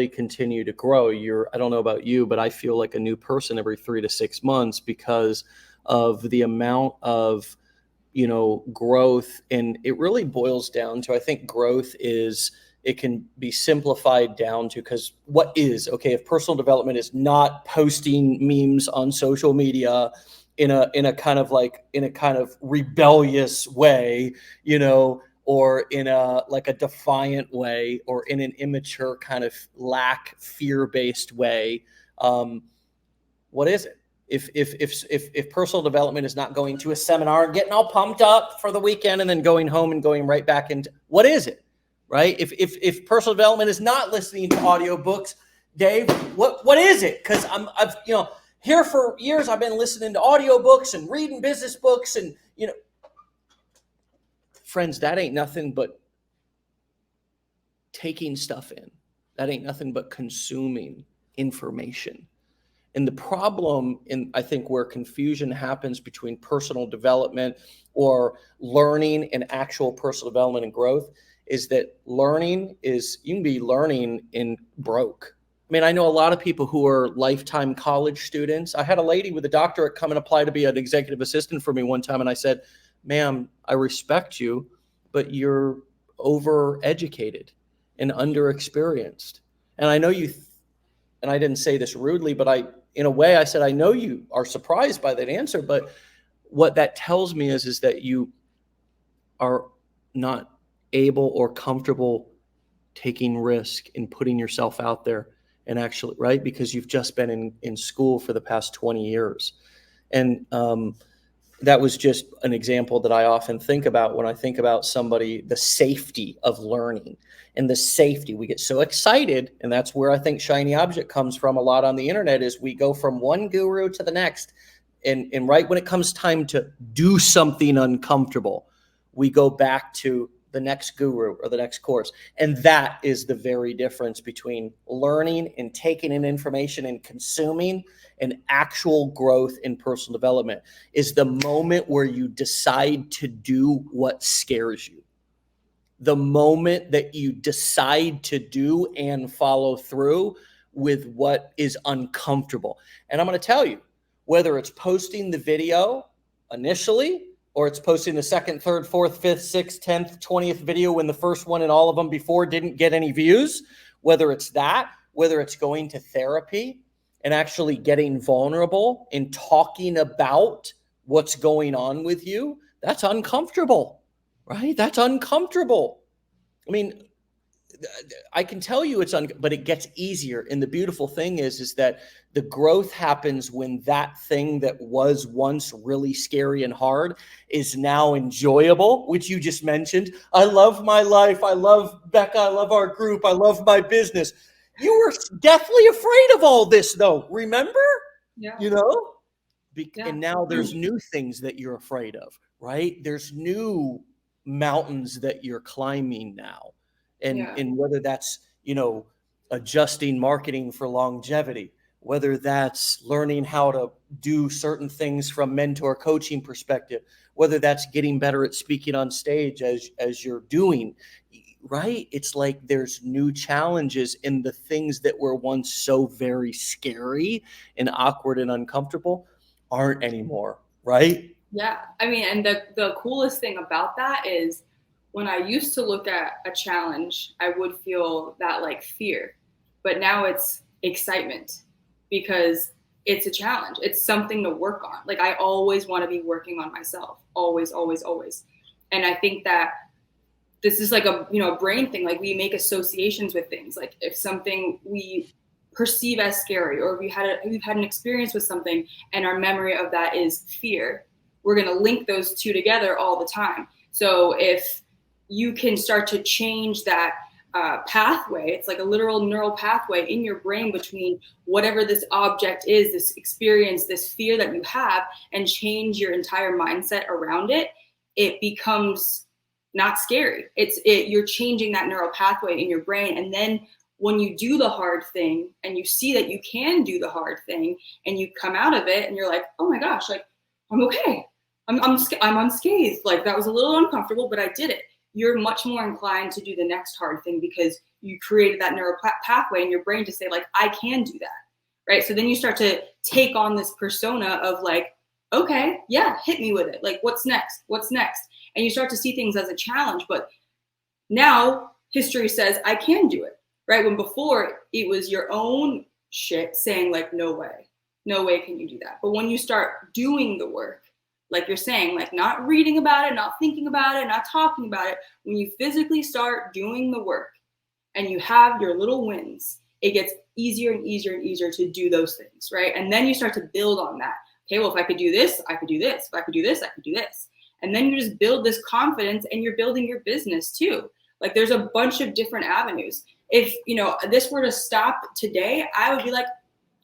continue to grow. I don't know about you, but I feel like a new person every 3 to 6 months because of the amount of, you know, growth. And it really boils down to, I think growth is, it can be simplified down to, because what is, okay, if personal development is not posting memes on social media in a kind of rebellious way, you know, or in a defiant way, or in an immature kind of fear-based way. What is it? If personal development is not going to a seminar and getting all pumped up for the weekend and then going home and going right back into, what is it? Right? If personal development is not listening to audiobooks, Dave, what is it? Because I've you know, here for years I've been listening to audiobooks and reading business books, and you know, friends, that ain't nothing but taking stuff in. That ain't nothing but consuming information. And the problem, I think, where confusion happens between personal development or learning and actual personal development and growth is that learning is, you can be learning in broke. I mean, I know a lot of people who are lifetime college students. I had a lady with a doctorate come and apply to be an executive assistant for me one time. And I said, ma'am, I respect you, but you're overeducated and underexperienced. And I know you, and I didn't say this rudely, but in a way I said, I know you are surprised by that answer, but what that tells me is that you are not able or comfortable taking risk and putting yourself out there and actually, right? Because you've just been in school for the past 20 years. And that was just an example that I often think about when I think about somebody, the safety of learning and the safety. We get so excited, and that's where I think shiny object comes from a lot on the internet, is we go from one guru to the next. And right when it comes time to do something uncomfortable, we go back to the next guru or the next course. And that is the very difference between learning and taking in information and consuming and actual growth in personal development, is the moment where you decide to do what scares you. The moment that you decide to do and follow through with what is uncomfortable. And I'm going to tell you, whether it's posting the video initially, or it's posting the second, third, fourth, fifth, sixth, 10th, 20th video when the first one and all of them before didn't get any views, whether it's that, whether it's going to therapy and actually getting vulnerable and talking about what's going on with you, that's uncomfortable, right? That's uncomfortable. I mean, I can tell you but it gets easier. And the beautiful thing is that the growth happens when that thing that was once really scary and hard is now enjoyable, which you just mentioned. I love my life. I love Becca. I love our group. I love my business. You were deathly afraid of all this, though. Remember? Yeah. You know? Yeah. And now there's new things that you're afraid of, right? There's new mountains that you're climbing now. And whether that's, adjusting marketing for longevity, whether that's learning how to do certain things from mentor coaching perspective, whether that's getting better at speaking on stage as you're doing, right? It's like there's new challenges in the things that were once so very scary and awkward and uncomfortable aren't anymore, right? Yeah. I mean, and the coolest thing about that is when I used to look at a challenge, I would feel that like fear, but now it's excitement because it's a challenge. It's something to work on. Like I always want to be working on myself, always, always, always. And I think that this is like a brain thing. Like we make associations with things. Like if something we perceive as scary, or we've had an experience with something and our memory of that is fear, we're going to link those two together all the time. So if you can start to change that pathway, it's like a literal neural pathway in your brain between whatever this object is, this experience, this fear that you have, and change your entire mindset around it, it becomes not scary. You're changing that neural pathway in your brain. And then when you do the hard thing and you see that you can do the hard thing and you come out of it and you're like, oh my gosh, like I'm okay. I'm unscathed. Like that was a little uncomfortable, but I did it. You're much more inclined to do the next hard thing because you created that neural pathway in your brain to say like, I can do that. Right. So then you start to take on this persona of like, okay, yeah, hit me with it. Like, what's next? What's next? And you start to see things as a challenge. But now history says I can do it, right? When before it was your own shit saying like, no way can you do that. But when you start doing the work, like you're saying, like not reading about it, not thinking about it, not talking about it, when you physically start doing the work and you have your little wins, it gets easier and easier and easier to do those things, right? And then you start to build on that. Okay, well, if I could do this, I could do this. If I could do this, I could do this. And then you just build this confidence and you're building your business too. Like there's a bunch of different avenues. If, this were to stop today, I would be like,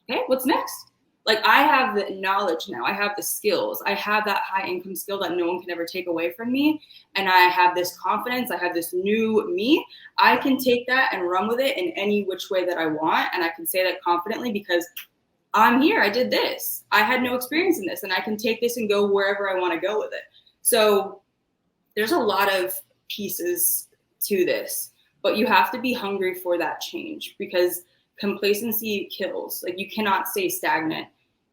okay, what's next? Like I have the knowledge now. I have the skills. I have that high income skill that no one can ever take away from me. And I have this confidence. I have this new me. I can take that and run with it in any which way that I want. And I can say that confidently because I'm here. I did this. I had no experience in this, and I can take this and go wherever I want to go with it. So there's a lot of pieces to this, but you have to be hungry for that change because complacency kills. Like you cannot stay stagnant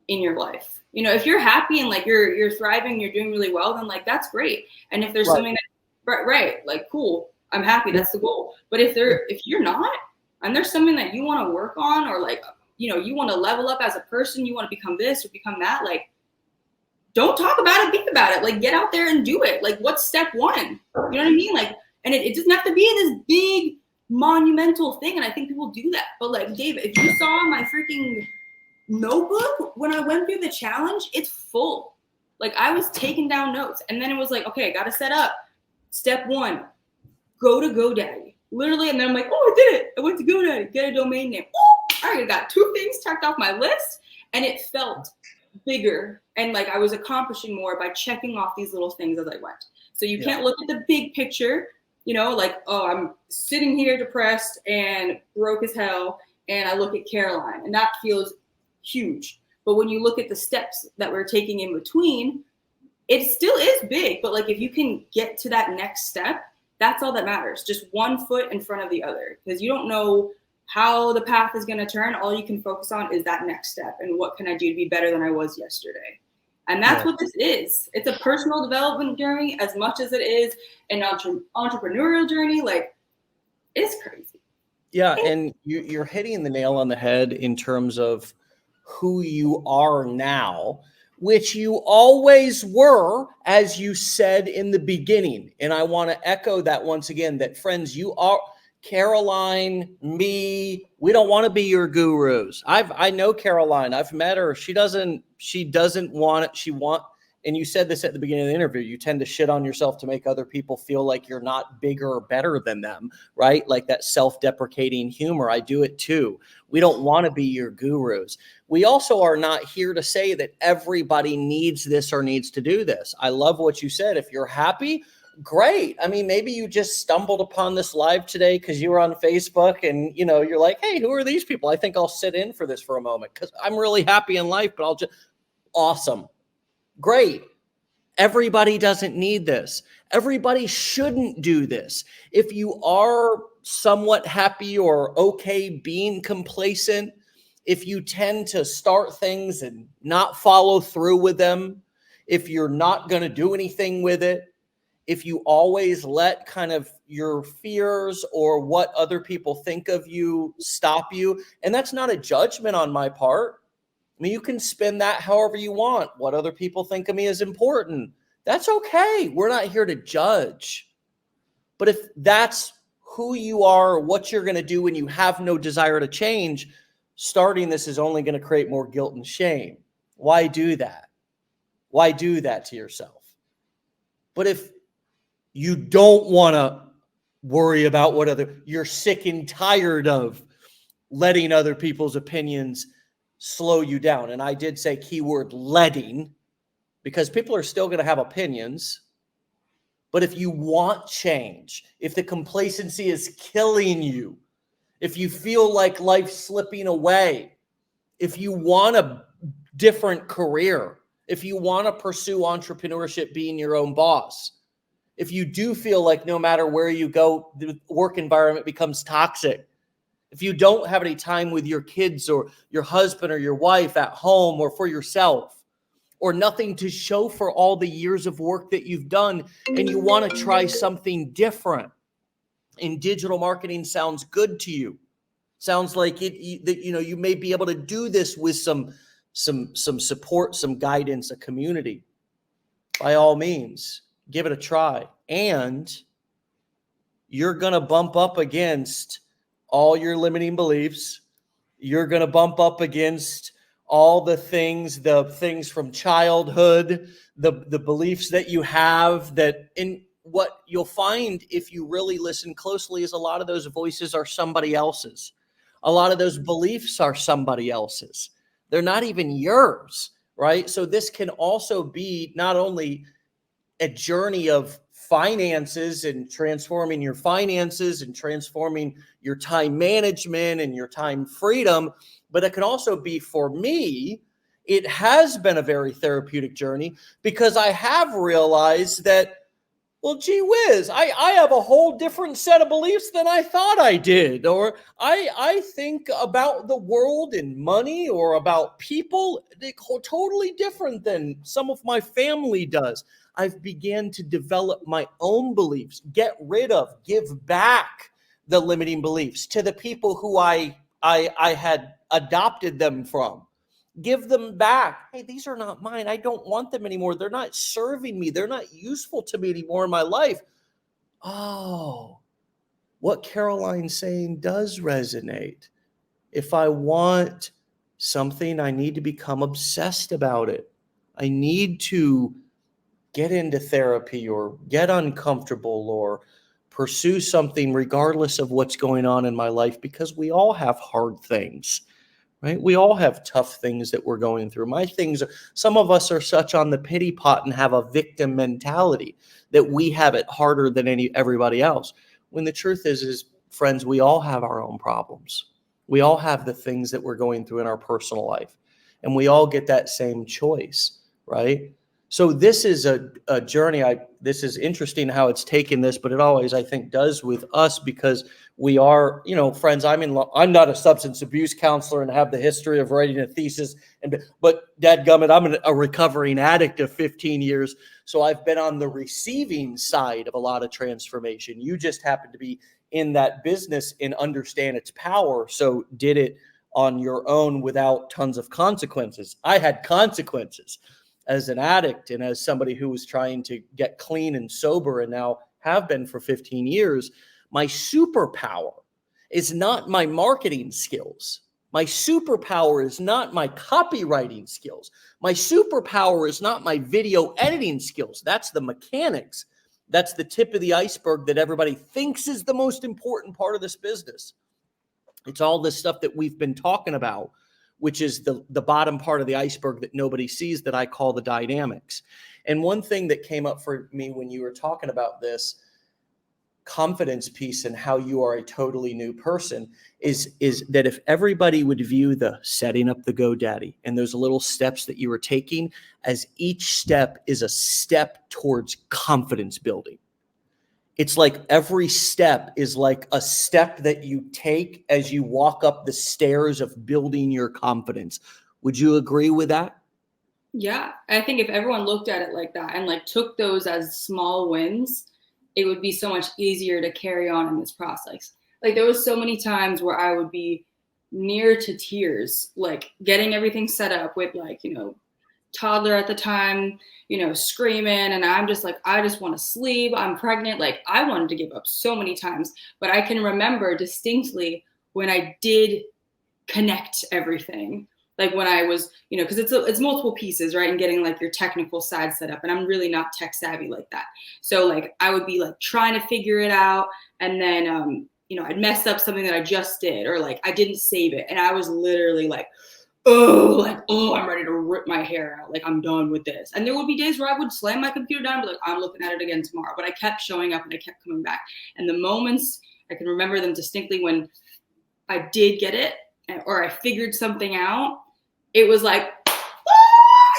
in your life. If you're happy and like you're thriving, you're doing really well, then like that's great. And if there's something that right, like cool, I'm happy. That's the goal. But if you're not, and there's something that you want to work on, or like you want to level up as a person, you want to become this or become that, like don't talk about it, think about it. Like get out there and do it. Like what's step one? You know what I mean? Like, and it doesn't have to be this big monumental thing. And I think people do that. But like David, if you saw my freaking notebook when I went through the challenge, it's full. Like I was taking down notes, and then it was like, okay, I got to set up. Step one, go to GoDaddy. Literally, and then I'm like, oh, I did it. I went to GoDaddy, get a domain name. All right, I got 2 things checked off my list, and it felt bigger, and like I was accomplishing more by checking off these little things as I went. So you can't look at the big picture, like, oh, I'm sitting here depressed and broke as hell, and I look at Caroline, and that feels huge. But when you look at the steps that we're taking in between, it still is big. But like if you can get to that next step, that's all that matters. Just one foot in front of the other, because you don't know how the path is going to turn. All you can focus on is that next step and what can I do to be better than I was yesterday. And that's what this is. It's a personal development journey as much as it is an entrepreneurial journey. Like it's crazy. Yeah, and you're hitting the nail on the head in terms of who you are now, which you always were, as you said in the beginning. And I want to echo that once again, that friends, Caroline, me, we don't want to be your gurus. I know Caroline. I've met her. She doesn't want it. And you said this at the beginning of the interview, you tend to shit on yourself to make other people feel like you're not bigger or better than them, right? Like that self-deprecating humor. I do it too. We don't want to be your gurus. We also are not here to say that everybody needs this or needs to do this. I love what you said. If you're happy, great. I mean, maybe you just stumbled upon this live today because you were on Facebook and, you're like, hey, who are these people? I think I'll sit in for this for a moment because I'm really happy in life, but awesome. Great. Everybody doesn't need this. Everybody shouldn't do this. If you are somewhat happy or okay being complacent, if you tend to start things and not follow through with them, if you're not going to do anything with it, if you always let kind of your fears or what other people think of you stop you, and that's not a judgment on my part. I mean, you can spin that however you want. What other people think of me is important. That's okay. We're not here to judge. But if that's who you are, what you're going to do when you have no desire to change, starting this is only going to create more guilt and shame. Why do that? Why do that to yourself? But if you don't want to worry about you're sick and tired of letting other people's opinions slow you down. And I did say keyword letting, because people are still going to have opinions. But if you want change, if the complacency is killing you, if you feel like life's slipping away, if you want a different career, if you want to pursue entrepreneurship, being your own boss, if you do feel like no matter where you go, the work environment becomes toxic, if you don't have any time with your kids or your husband or your wife at home or for yourself, or nothing to show for all the years of work that you've done, and you want to try something different, and digital marketing sounds good to you, sounds like you may be able to do this with some support, some guidance, a community, by all means, give it a try. And you're going to bump up against all your limiting beliefs. You're going to bump up against all the things from childhood, the beliefs that you have, that in what you'll find if you really listen closely is a lot of those voices are somebody else's. A lot of those beliefs are somebody else's. They're not even yours, right? So this can also be not only a journey of finances and transforming your finances and transforming your time management and your time freedom, but it can also be, for me, it has been a very therapeutic journey, because I have realized that, well, gee whiz, I have a whole different set of beliefs than I thought I did. Or I think about the world and money or about people totally different than some of my family does. I've began to develop my own beliefs, get rid of, give back the limiting beliefs to the people who I had adopted them from. Give them back. Hey, these are not mine. I don't want them anymore. They're not serving me. They're not useful to me anymore in my life. Oh, what Caroline's saying does resonate. If I want something, I need to become obsessed about it. I need to get into therapy or get uncomfortable or pursue something regardless of what's going on in my life, because we all have hard things. Right? We all have tough things that we're going through. Some of us are such on the pity pot and have a victim mentality that we have it harder than everybody else. When the truth is, friends, we all have our own problems. We all have the things that we're going through in our personal life, and we all get that same choice, right? So this is a journey. This is interesting how it's taken this, but it always, I think, does with us, because we are, friends, I'm not a substance abuse counselor and have the history of writing a thesis, but dadgummit, I'm a recovering addict of 15 years. So I've been on the receiving side of a lot of transformation. You just happen to be in that business and understand its power. So did it on your own without tons of consequences. I had consequences as an addict and as somebody who was trying to get clean and sober, and now have been for 15 years. My superpower is not my marketing skills. My superpower is not my copywriting skills. My superpower is not my video editing skills. That's the mechanics. That's the tip of the iceberg that everybody thinks is the most important part of this business. It's all this stuff that we've been talking about, which is the bottom part of the iceberg that nobody sees, that I call the dynamics. And one thing that came up for me when you were talking about this confidence piece and how you are a totally new person is that if everybody would view the setting up the GoDaddy and those little steps that you were taking as each step is a step towards confidence building. It's like every step is like a step that you take as you walk up the stairs of building your confidence. Would you agree with that? Yeah, I think if everyone looked at it like that and like took those as small wins, it would be so much easier to carry on in this process. Like there was so many times where I would be near to tears, like getting everything set up with like, toddler at the time, screaming. And I'm just like, I just want to sleep. I'm pregnant. Like I wanted to give up so many times, but I can remember distinctly when I did connect everything. Like when I was, because it's multiple pieces, right? And getting like your technical side set up. And I'm really not tech savvy like that. So like I would be like trying to figure it out. And then, I'd messed up something that I just did, or like I didn't save it. And I was literally like, oh, I'm ready to rip my hair out. Like I'm done with this. And there would be days where I would slam my computer down and be like, I'm looking at it again tomorrow. But I kept showing up and I kept coming back. And the moments, I can remember them distinctly when I did get it or I figured something out. It was like,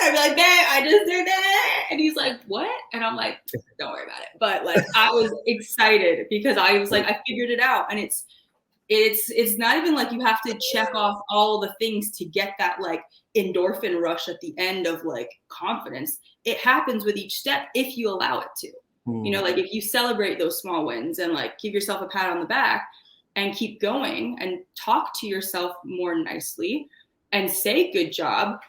I'd be like, babe, I just did that. And he's like, what? And I'm like, don't worry about it. But like, I was excited because I was like, I figured it out. And it's not even like you have to check off all the things to get that like endorphin rush at the end of like confidence. It happens with each step if you allow it to. Like if you celebrate those small wins and like give yourself a pat on the back and keep going and talk to yourself more nicely and say good job,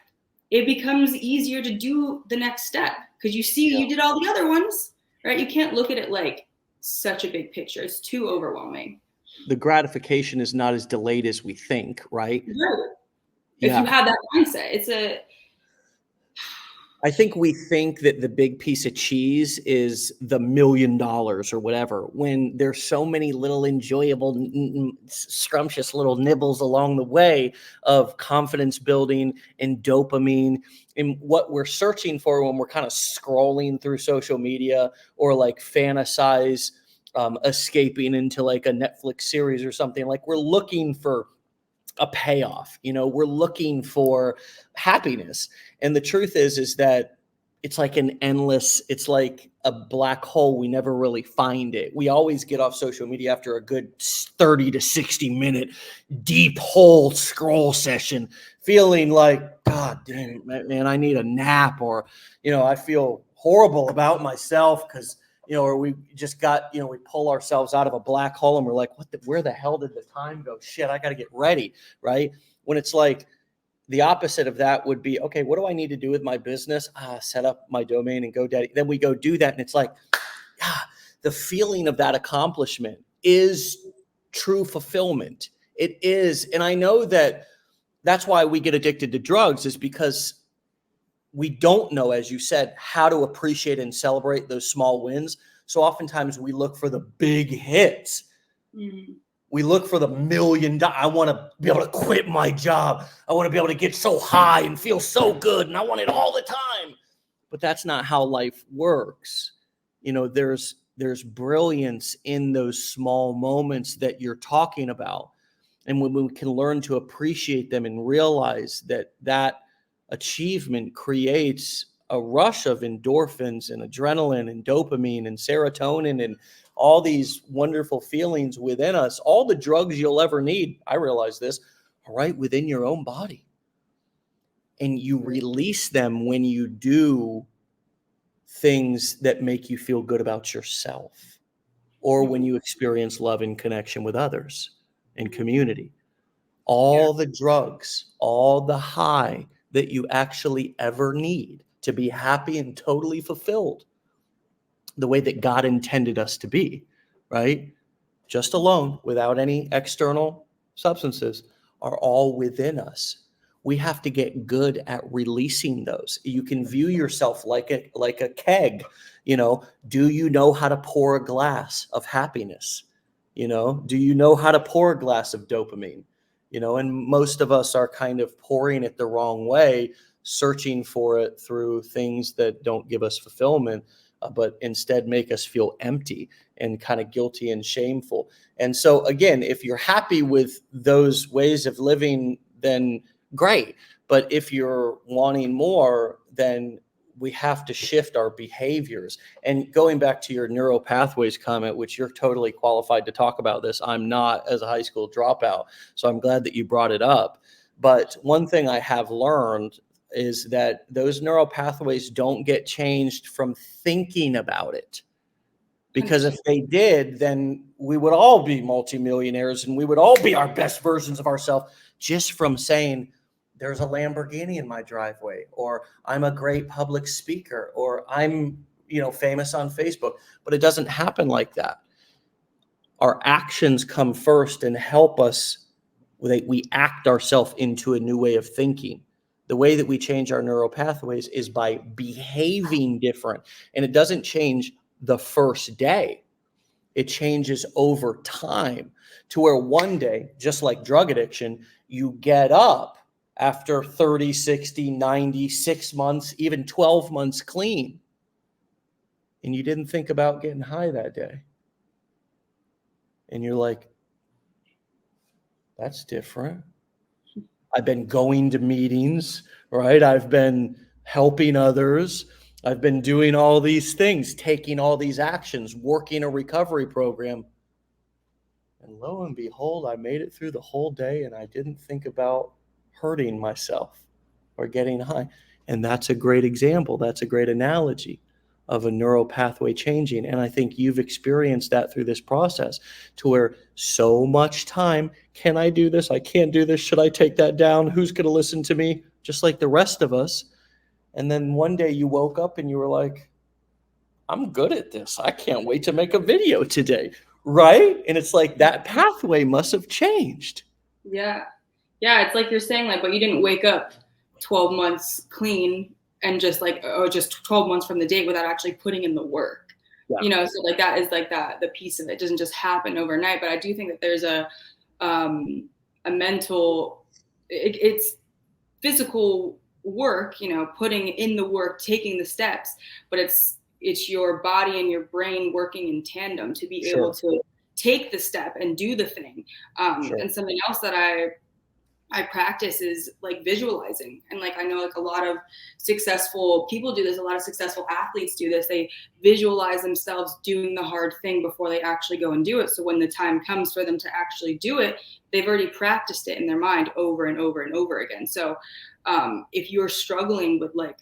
it becomes easier to do the next step because you see you did all the other ones, right? You can't look at it like such a big picture. It's too overwhelming. The gratification is not as delayed as we think, right? Right. If you have that mindset, I think we think that the big piece of cheese is the $1 million or whatever, when there's so many little enjoyable, scrumptious little nibbles along the way of confidence building and dopamine. And what we're searching for when we're kind of scrolling through social media or like fantasize escaping into like a Netflix series or something, like we're looking for a payoff, we're looking for happiness. And the truth is that it's like it's like a black hole. We never really find it. We always get off social media after a good 30 to 60 minute deep hole scroll session, feeling like, God damn it, man, I need a nap, or, I feel horrible about myself because, or we just got, we pull ourselves out of a black hole and we're like, where the hell did the time go? Shit, I got to get ready, right? When it's like the opposite of that would be, okay, what do I need to do with my business? Set up my domain and GoDaddy. Then we go do that. And it's like, the feeling of that accomplishment is true fulfillment. It is. And I know that's why we get addicted to drugs, is because we don't know, as you said, how to appreciate and celebrate those small wins. So oftentimes we look for the big hits. Mm-hmm. We look for the $1 million. I want to be able to quit my job. I want to be able to get so high and feel so good, and I want it all the time. But that's not how life works. There's brilliance in those small moments that you're talking about. And when we can learn to appreciate them and realize that achievement creates a rush of endorphins and adrenaline and dopamine and serotonin and all these wonderful feelings within us. All the drugs you'll ever need, I realize this, are right within your own body. And you release them when you do things that make you feel good about yourself, or when you experience love and connection with others and community. All the drugs, all the high that you actually ever need to be happy and totally fulfilled the way that God intended us to be, right? just alone, without any external substances, are all within us. We have to get good at releasing those. You can view yourself like a keg. Do you know how to pour a glass of happiness? Do you know how to pour a glass of dopamine? And most of us are kind of pouring it the wrong way, searching for it through things that don't give us fulfillment, but instead make us feel empty and kind of guilty and shameful. And so, again, if you're happy with those ways of living, then great. But if you're wanting more, then we have to shift our behaviors. And going back to your neural pathways comment, which you're totally qualified to talk about this, I'm not, as a high school dropout. So I'm glad that you brought it up. But one thing I have learned is that those neural pathways don't get changed from thinking about it. Because if they did, then we would all be multimillionaires and we would all be our best versions of ourselves just from saying, there's a Lamborghini in my driveway, or I'm a great public speaker, or I'm, famous on Facebook. But it doesn't happen like that. Our actions come first and help us. We act ourselves into a new way of thinking. The way that we change our neural pathways is by behaving different. And it doesn't change the first day. It changes over time to where one day, just like drug addiction, you get up after 30, 60, 90, 6 months, even 12 months clean. And you didn't think about getting high that day. And you're like, that's different. I've been going to meetings, right? I've been helping others. I've been doing all these things, taking all these actions, working a recovery program. And lo and behold, I made it through the whole day and I didn't think about hurting myself or getting high. And that's a great example. That's a great analogy of a neural pathway changing. And I think you've experienced that through this process, to where so much time, can I do this? I can't do this. Should I take that down? Who's going to listen to me? Just like the rest of us. And then one day you woke up and you were like, I'm good at this. I can't wait to make a video today. Right? And it's like that pathway must have changed. Yeah. Yeah. It's like you're saying, like, but you didn't wake up 12 months clean and just like, just 12 months from the date without actually putting in the work. Yeah. So like that is like that, the piece of it doesn't just happen overnight. But I do think that there's a mental, it's physical work, putting in the work, taking the steps, but it's your body and your brain working in tandem to be able to take the step and do the thing. And something else that I practice is like visualizing. And like, I know like a lot of successful people do this. A lot of successful athletes do this. They visualize themselves doing the hard thing before they actually go and do it. So when the time comes for them to actually do it, they've already practiced it in their mind over and over and over again. So if you're struggling with like,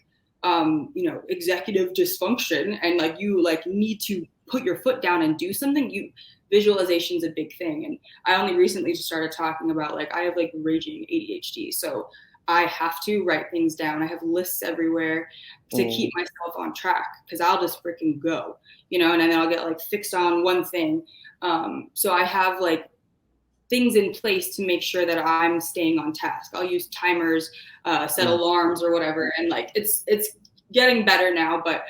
executive dysfunction and like you like need to put your foot down and do something, visualization is a big thing. And I only recently just started talking about, like, I have like raging ADHD. So I have to write things down. I have lists everywhere to keep myself on track, because I'll just freaking go, and then I'll get like fixed on one thing. So I have like things in place to make sure that I'm staying on task. I'll use timers, set alarms or whatever. And like, it's getting better now, but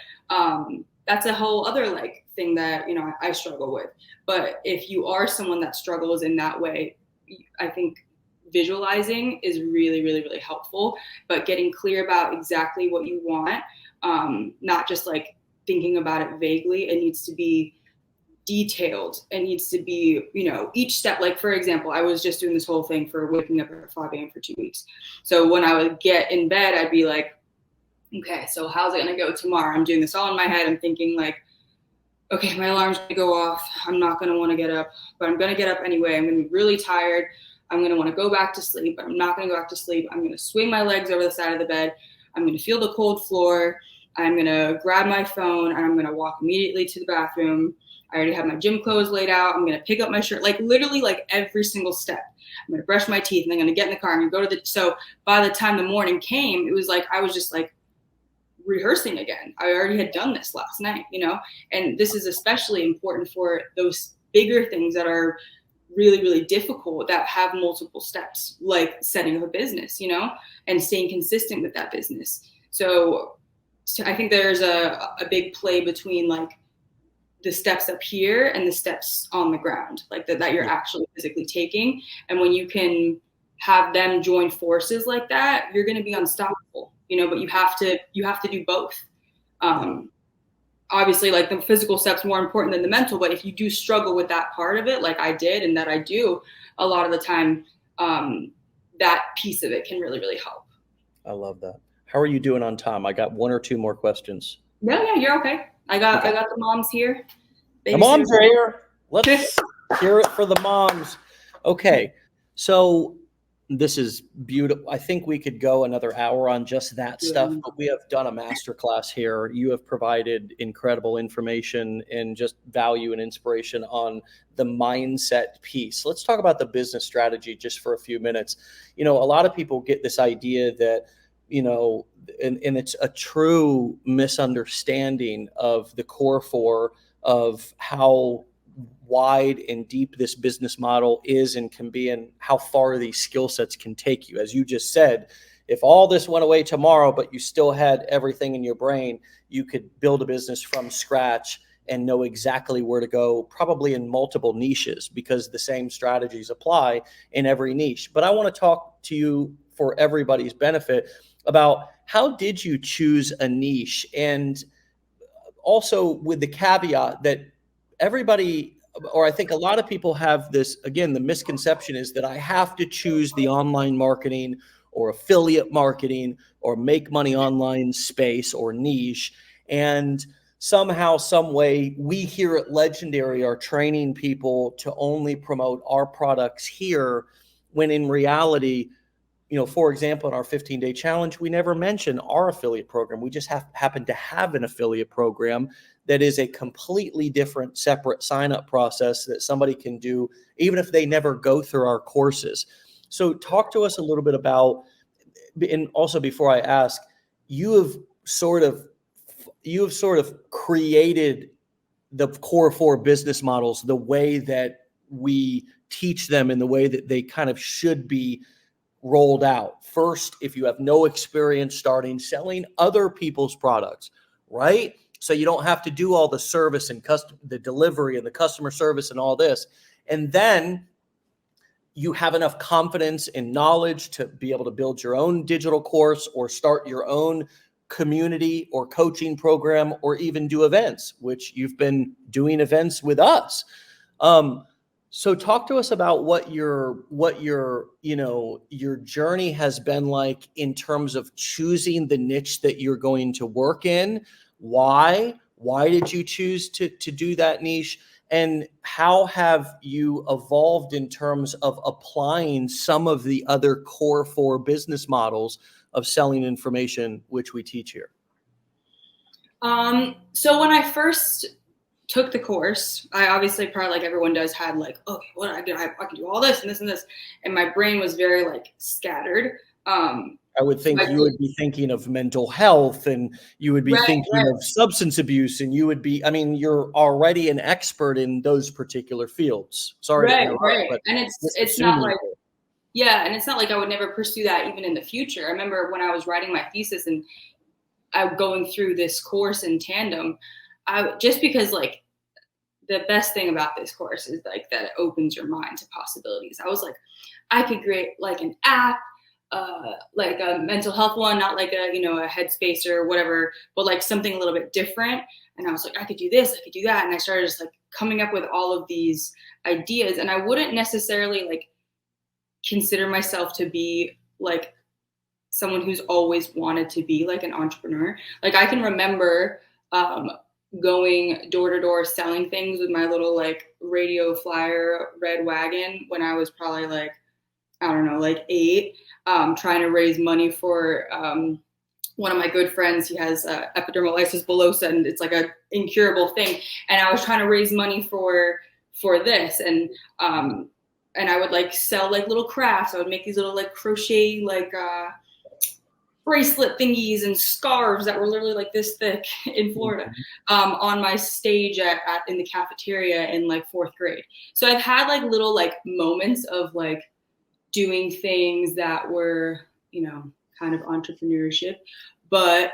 that's a whole other like thing that, I struggle with. But if you are someone that struggles in that way, I think visualizing is really, really, really helpful, but getting clear about exactly what you want, not just like thinking about it vaguely. It needs to be detailed. It needs to be, each step. Like, for example, I was just doing this whole thing for waking up at 5 a.m. for 2 weeks. So when I would get in bed, I'd be like, okay, so how's it going to go tomorrow? I'm doing this all in my head. I'm thinking like, okay, my alarm's going to go off. I'm not going to want to get up, but I'm going to get up anyway. I'm going to be really tired. I'm going to want to go back to sleep, but I'm not going to go back to sleep. I'm going to swing my legs over the side of the bed. I'm going to feel the cold floor. I'm going to grab my phone and I'm going to walk immediately to the bathroom. I already have my gym clothes laid out. I'm going to pick up my shirt, like literally like every single step. I'm going to brush my teeth and I'm going to get in the car. I'm going to go to so by the time the morning came, it was like, I was just like rehearsing again. I already had done this last night, and this is especially important for those bigger things that are really, really difficult that have multiple steps, like setting up a business, you know, and staying consistent with that business. So I think there's a big play between like the steps up here and the steps on the ground, like that you're actually physically taking. And when you can have them join forces like that, you're going to be unstoppable, you know, but you have to do both. Obviously, like the physical steps more important than the mental, but if you do struggle with that part of it, like I did, and that I do a lot of the time, that piece of it can really, really help. I love that. How are you doing on time? I got one or two more questions. No, yeah, you're okay. I got the moms here. The moms are here. Let's hear it for the moms. Okay, so this is beautiful. I think we could go another hour on just that stuff, but we have done a masterclass here. You have provided incredible information and just value and inspiration on the mindset piece. Let's talk about the business strategy just for a few minutes. You know, a lot of people get this idea that, you know, and it's a true misunderstanding of the core four of how wide and deep this business model is and can be, and how far these skill sets can take you. As you just said, if all this went away tomorrow, but you still had everything in your brain, you could build a business from scratch and know exactly where to go, probably in multiple niches, because the same strategies apply in every niche. But I want to talk to you for everybody's benefit about how did you choose a niche, and also with the caveat that everybody, or I think a lot of people have this, again, the misconception is that I have to choose the online marketing or affiliate marketing or make money online space or niche. And somehow, some way, we here at Legendary are training people to only promote our products here, when in reality, you know, for example, in our 15-day challenge, we never mention our affiliate program. We just happen to have an affiliate program that is a completely different, separate sign-up process that somebody can do even if they never go through our courses. So talk to us a little bit about, and also before I ask, you have sort of created the core four business models the way that we teach them, in the way that they kind of should be rolled out. First, if you have no experience starting selling other people's products, right? So you don't have to do all the service and the delivery and the customer service and all this. And then you have enough confidence and knowledge to be able to build your own digital course or start your own community or coaching program, or even do events, which you've been doing events with us. So talk to us about what your journey has been like in terms of choosing the niche that you're going to work in. Why did you choose to do that niche? And how have you evolved in terms of applying some of the other core four business models of selling information, which we teach here? So when I first took the course, I obviously, probably like everyone does, had like, okay, what I can do all this and this and this. And my brain was very like scattered. I would think you would be thinking of mental health, and you would be thinking of substance abuse, and you would be, I mean, you're already an expert in those particular fields. Sorry. Right. But and it's not like, yeah. And it's not like I would never pursue that even in the future. I remember when I was writing my thesis and I'm going through this course in tandem, just because like the best thing about this course is like that it opens your mind to possibilities. I was like, I could create like an app, like a mental health one, not like a Headspace or whatever, but like something a little bit different. And I was like, I could do this, I could do that. And I started just like coming up with all of these ideas. And I wouldn't necessarily like consider myself to be like someone who's always wanted to be like an entrepreneur. Like I can remember going door to door selling things with my little like radio flyer red wagon when I was probably like, I don't know, like 8, trying to raise money for one of my good friends. He has epidermolysis bullosa, and it's like a incurable thing. And I was trying to raise money for this, and I would like sell like little crafts. I would make these little like crochet like bracelet thingies and scarves that were literally like this thick in Florida, on my stage in the cafeteria in like 4th grade. So I've had like little like moments of like doing things that were, you know, kind of entrepreneurship, but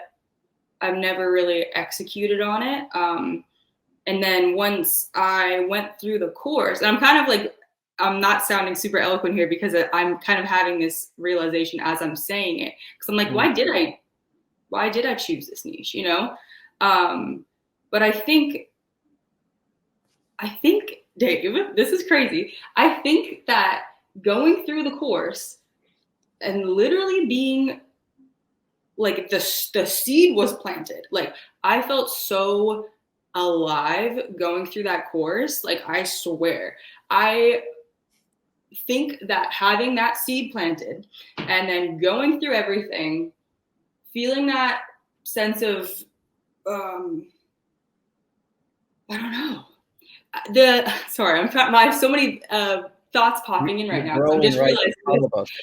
I've never really executed on it. And then once I went through the course, and I'm kind of like, I'm not sounding super eloquent here because I'm kind of having this realization as I'm saying it. Because I'm like, why did I choose this niche? You know? But I think, Dave, this is crazy. I think that going through the course and literally being like the seed was planted. Like I felt so alive going through that course. Like I swear, I think that having that seed planted and then going through everything, feeling that sense of, I don't know. Sorry, I have so many thoughts popping in right now. I'm just realizing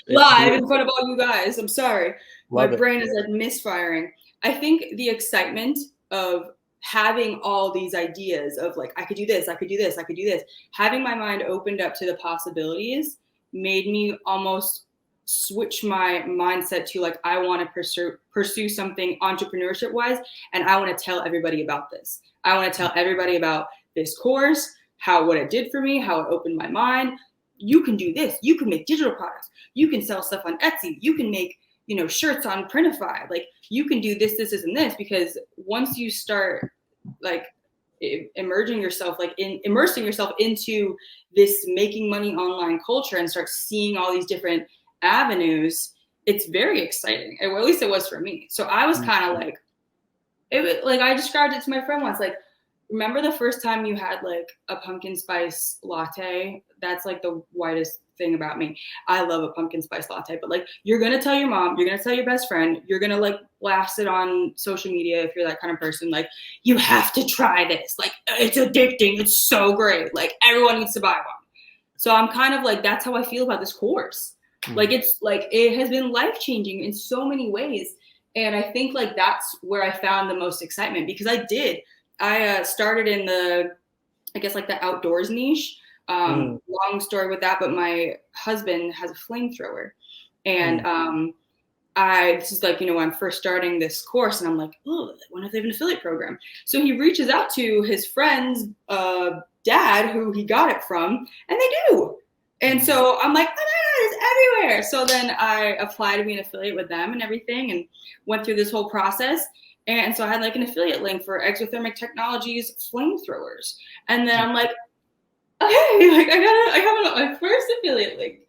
live in front of all you guys. I'm sorry. My brain is like misfiring. I think the excitement of having all these ideas of like, I could do this, I could do this, I could do this. Having my mind opened up to the possibilities made me almost switch my mindset to like, I want to pursue something entrepreneurship wise. And I want to tell everybody about this. I want to tell everybody about this course, what it did for me, how it opened my mind. You can do this. You can make digital products. You can sell stuff on Etsy. You can make, you know, shirts on Printify. Like you can do this, this, and this, because once you start like immersing yourself into this making money online culture and start seeing all these different avenues, it's very exciting. Or at least it was for me. So I was kind of like, I described it to my friend once, like, remember the first time you had like a pumpkin spice latte? That's like the whitest thing about me. I love a pumpkin spice latte, but like you're going to tell your mom, you're going to tell your best friend, you're going to like blast it on social media if you're that kind of person. Like you have to try this. Like it's addicting. It's so great. Like everyone needs to buy one. So I'm kind of like, that's how I feel about this course. Like it's like, it has been life-changing in so many ways. And I think like that's where I found the most excitement, because I started in I guess like the outdoors niche. Long story with that, but my husband has a flamethrower, and this is like, you know, when I'm first starting this course, and I'm like, oh, when if they have an affiliate program? So he reaches out to his friend's dad, who he got it from, and they do. And so I'm like, oh, it's everywhere. So then I applied to be an affiliate with them and everything, and went through this whole process. And so I had like an affiliate link for Exothermic Technologies flamethrowers. And then I'm like, okay, like I have my first affiliate link.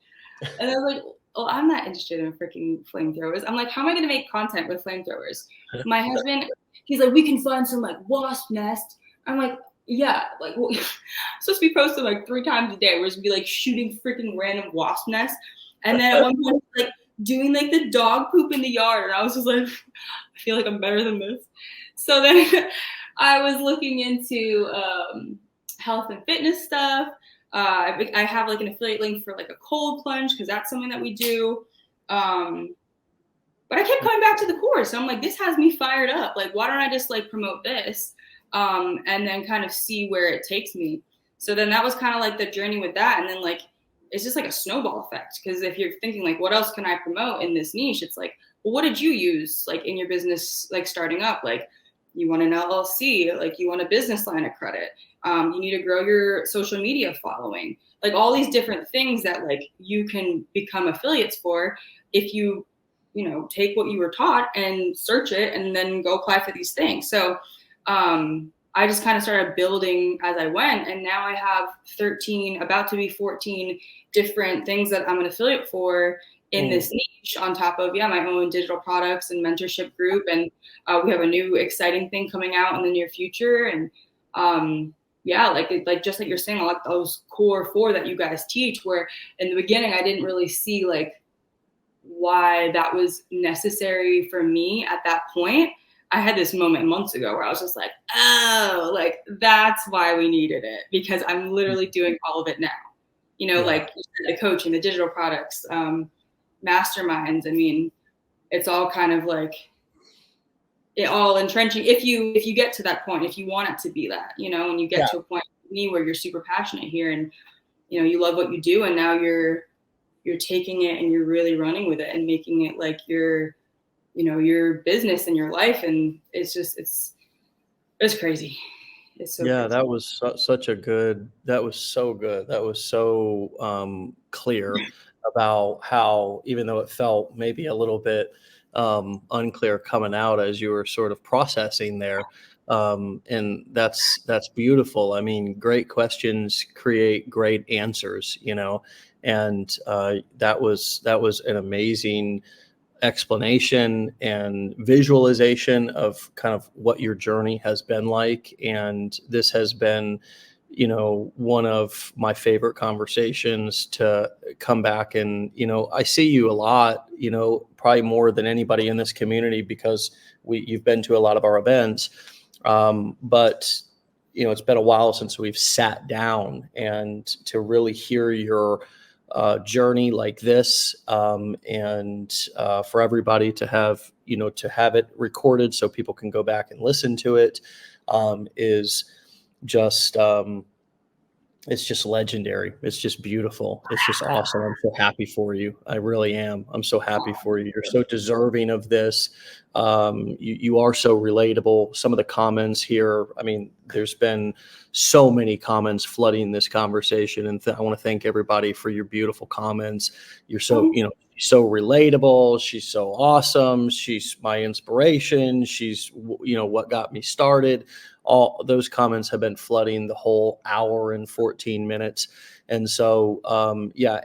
And I was like, well, I'm not interested in freaking flamethrowers. I'm like, how am I going to make content with flamethrowers? My husband, he's like, we can find some like wasp nest. I'm like, yeah, like well, I'm supposed to be posting like 3 times a day. We're supposed to be like shooting freaking random wasp nests. And then at one point, like doing like the dog poop in the yard. And I was just like, I feel like I'm better than this. So then I was looking into health and fitness stuff. I have like an affiliate link for like a cold plunge, because that's something that we do. But I kept coming back to the course. So I'm like, this has me fired up. Like, why don't I just like promote this and then kind of see where it takes me? So then that was kind of like the journey with that. And then like, it's just like a snowball effect. Because if you're thinking like, what else can I promote in this niche? It's like, well, what did you use like in your business, like starting up? Like you want an LLC, like you want a business line of credit. You need to grow your social media following, like all these different things that like you can become affiliates for if you know, take what you were taught and search it and then go apply for these things. So I just kind of started building as I went. And now I have 13, about to be 14 different things that I'm an affiliate for in this niche, on top of, my own digital products and mentorship group. And we have a new exciting thing coming out in the near future. And like just like you're saying, like those core 4 that you guys teach, where in the beginning, I didn't really see like why that was necessary for me at that point. I had this moment months ago where I was just like, oh, like that's why we needed it, because I'm literally doing all of it now. You know, like the coaching, the digital products, masterminds. I mean, it's all kind of like it all entrenching. If you get to that point, if you want it to be that, and you get to a point with me where you're super passionate here and, you love what you do, and now you're taking it and you're really running with it and making it like your business and your life. And it's crazy. It's so Yeah, crazy. that was such a good, that was so good. That was so clear about how, even though it felt maybe a little bit unclear coming out as you were sort of processing there. And that's beautiful. I mean, great questions create great answers, and that was an amazing explanation and visualization of kind of what your journey has been like. And this has been, one of my favorite conversations to come back. And, I see you a lot, probably more than anybody in this community because you've been to a lot of our events. But, it's been a while since we've sat down and to really hear your journey like this, and for everybody to have it recorded so people can go back and listen to it, is just it's just legendary. It's just beautiful. It's just awesome. I'm so happy for you. I really am. I'm so happy for you. You're so deserving of this. You are so relatable. Some of the comments here, I mean, there's been so many comments flooding this conversation. And I want to thank everybody for your beautiful comments. You're so, so relatable. She's so awesome. She's my inspiration. She's, what got me started. All those comments have been flooding the whole hour and 14 minutes. And so,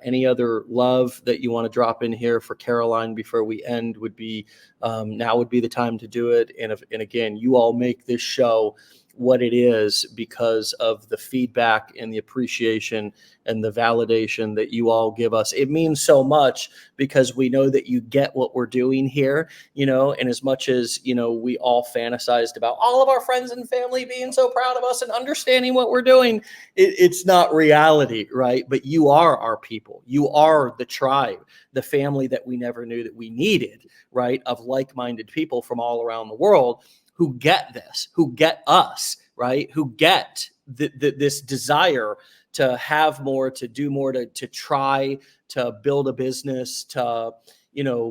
any other love that you want to drop in here for Caroline before we end would be, now would be the time to do it. And again, you all make this show what it is because of the feedback and the appreciation and the validation that you all give us. It means so much because we know that you get what we're doing here, and as much as, we all fantasized about all of our friends and family being so proud of us and understanding what we're doing, it's not reality, right? But you are our people. You are the tribe, the family that we never knew that we needed, right? Of like-minded people from all around the world who get this, who get us, right? Who get this desire to have more, to do more, to try to build a business, to,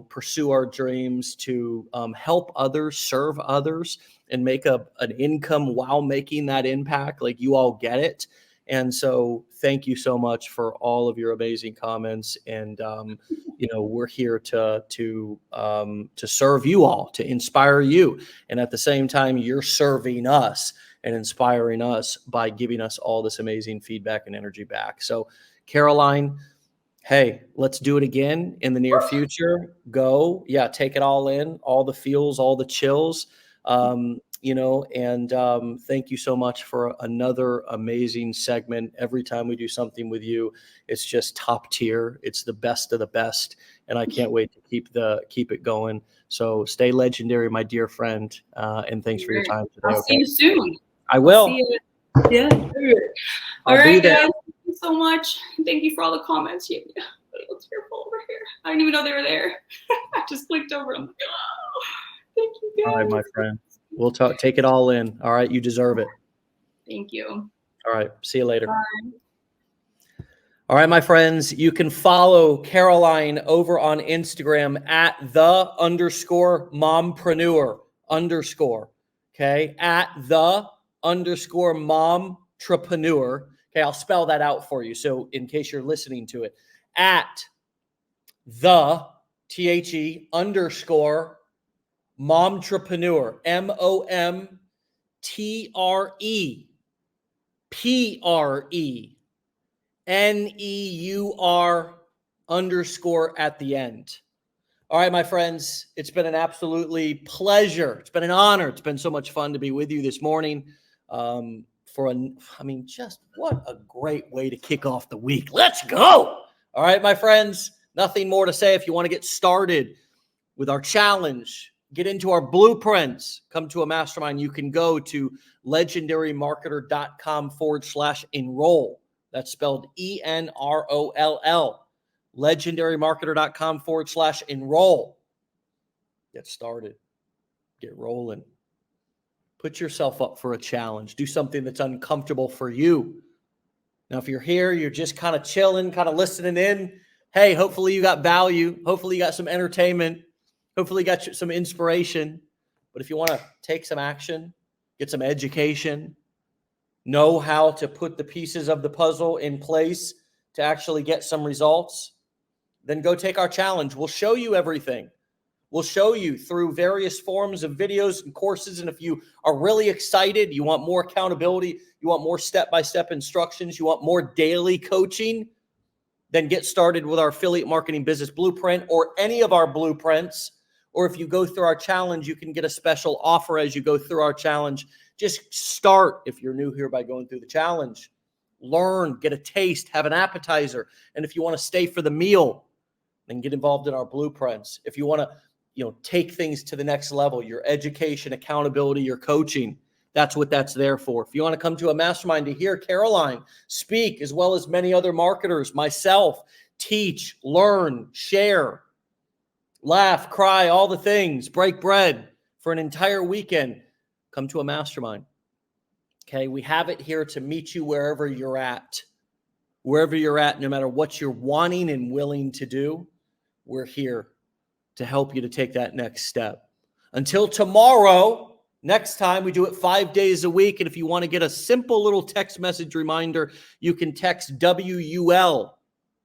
pursue our dreams, to help others, serve others, and make an income while making that impact. Like, you all get it. And so thank you so much for all of your amazing comments. And, we're here to serve you all, to inspire you. And at the same time, you're serving us and inspiring us by giving us all this amazing feedback and energy back. So, Caroline, hey, let's do it again in the near future. Go. Yeah, take it all in, all the feels, all the chills. And thank you so much for another amazing segment. Every time we do something with you, it's just top tier. It's the best of the best. And I can't wait to keep it going. So stay legendary, my dear friend. And thanks for your time today. I'll see you soon. I will. See you. Yeah. All right, guys. Thank you so much. Thank you for all the comments. Yeah, it's tearful over here. I didn't even know they were there. I just clicked over. I'm like, oh, thank you, guys. All right, my friend. We'll take it all in. All right. You deserve it. Thank you. All right. See you later. Bye. All right, my friends, you can follow Caroline over on Instagram at @the_mompreneur_. Okay. At @the_momtrepreneur. Okay. I'll spell that out for you. So in case you're listening to it, at the THE_ momtrepreneur, MOMTREPRENEUR_ at the end. All right, my friends, it's been an absolutely pleasure. It's been an honor. It's been so much fun to be with you this morning. Just what a great way to kick off the week. Let's go. All right, my friends, nothing more to say. If you want to get started with our challenge, get into our blueprints, come to a mastermind, you can go to legendarymarketer.com/enroll. That's spelled ENROLL. Legendarymarketer.com/enroll. Get started. Get rolling. Put yourself up for a challenge. Do something that's uncomfortable for you. Now, if you're here, you're just kind of chilling, kind of listening in. Hey, hopefully you got value. Hopefully you got some entertainment. Hopefully you got some inspiration. But if you want to take some action, get some education, know how to put the pieces of the puzzle in place to actually get some results, then go take our challenge. We'll show you everything. We'll show you through various forms of videos and courses. And if you are really excited, you want more accountability, you want more step-by-step instructions, you want more daily coaching, then get started with our affiliate marketing business blueprint or any of our blueprints. Or if you go through our challenge, you can get a special offer as you go through our challenge. Just start, if you're new here, by going through the challenge. Learn, get a taste, have an appetizer. And if you want to stay for the meal, then get involved in our blueprints. If you want to take things to the next level, your education, accountability, your coaching, that's what that's there for. If you want to come to a mastermind to hear Caroline speak, as well as many other marketers, myself, teach, learn, share, laugh, cry, all the things, break bread for an entire weekend, come to a mastermind. Okay, we have it here to meet you wherever you're at. Wherever you're at, no matter what you're wanting and willing to do, we're here to help you to take that next step. Until tomorrow, next time, we do it 5 days a week. And if you want to get a simple little text message reminder, you can text WUL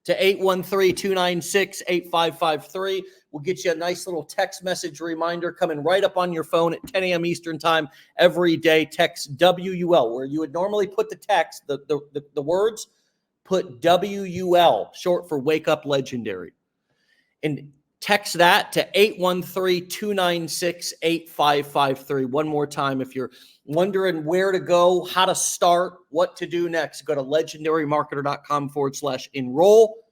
to 813-296-8553. We'll get you a nice little text message reminder coming right up on your phone at 10 a.m. Eastern time every day. Text WUL, where you would normally put the text, the words, put WUL, short for Wake Up Legendary. And text that to 813-296-8553. One more time, if you're wondering where to go, how to start, what to do next, go to legendarymarketer.com/enroll.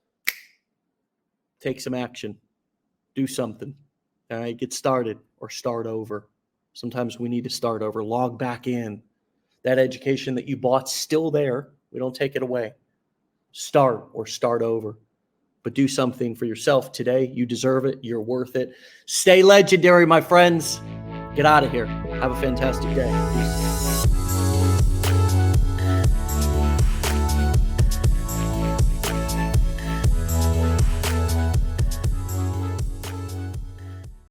Take some action. Do something. All right, get started or start over. Sometimes we need to start over. Log back in. That education that you bought's still there. We don't take it away. Start or start over. But do something for yourself today. You deserve it. You're worth it. Stay legendary, my friends. Get out of here. Have a fantastic day. Peace.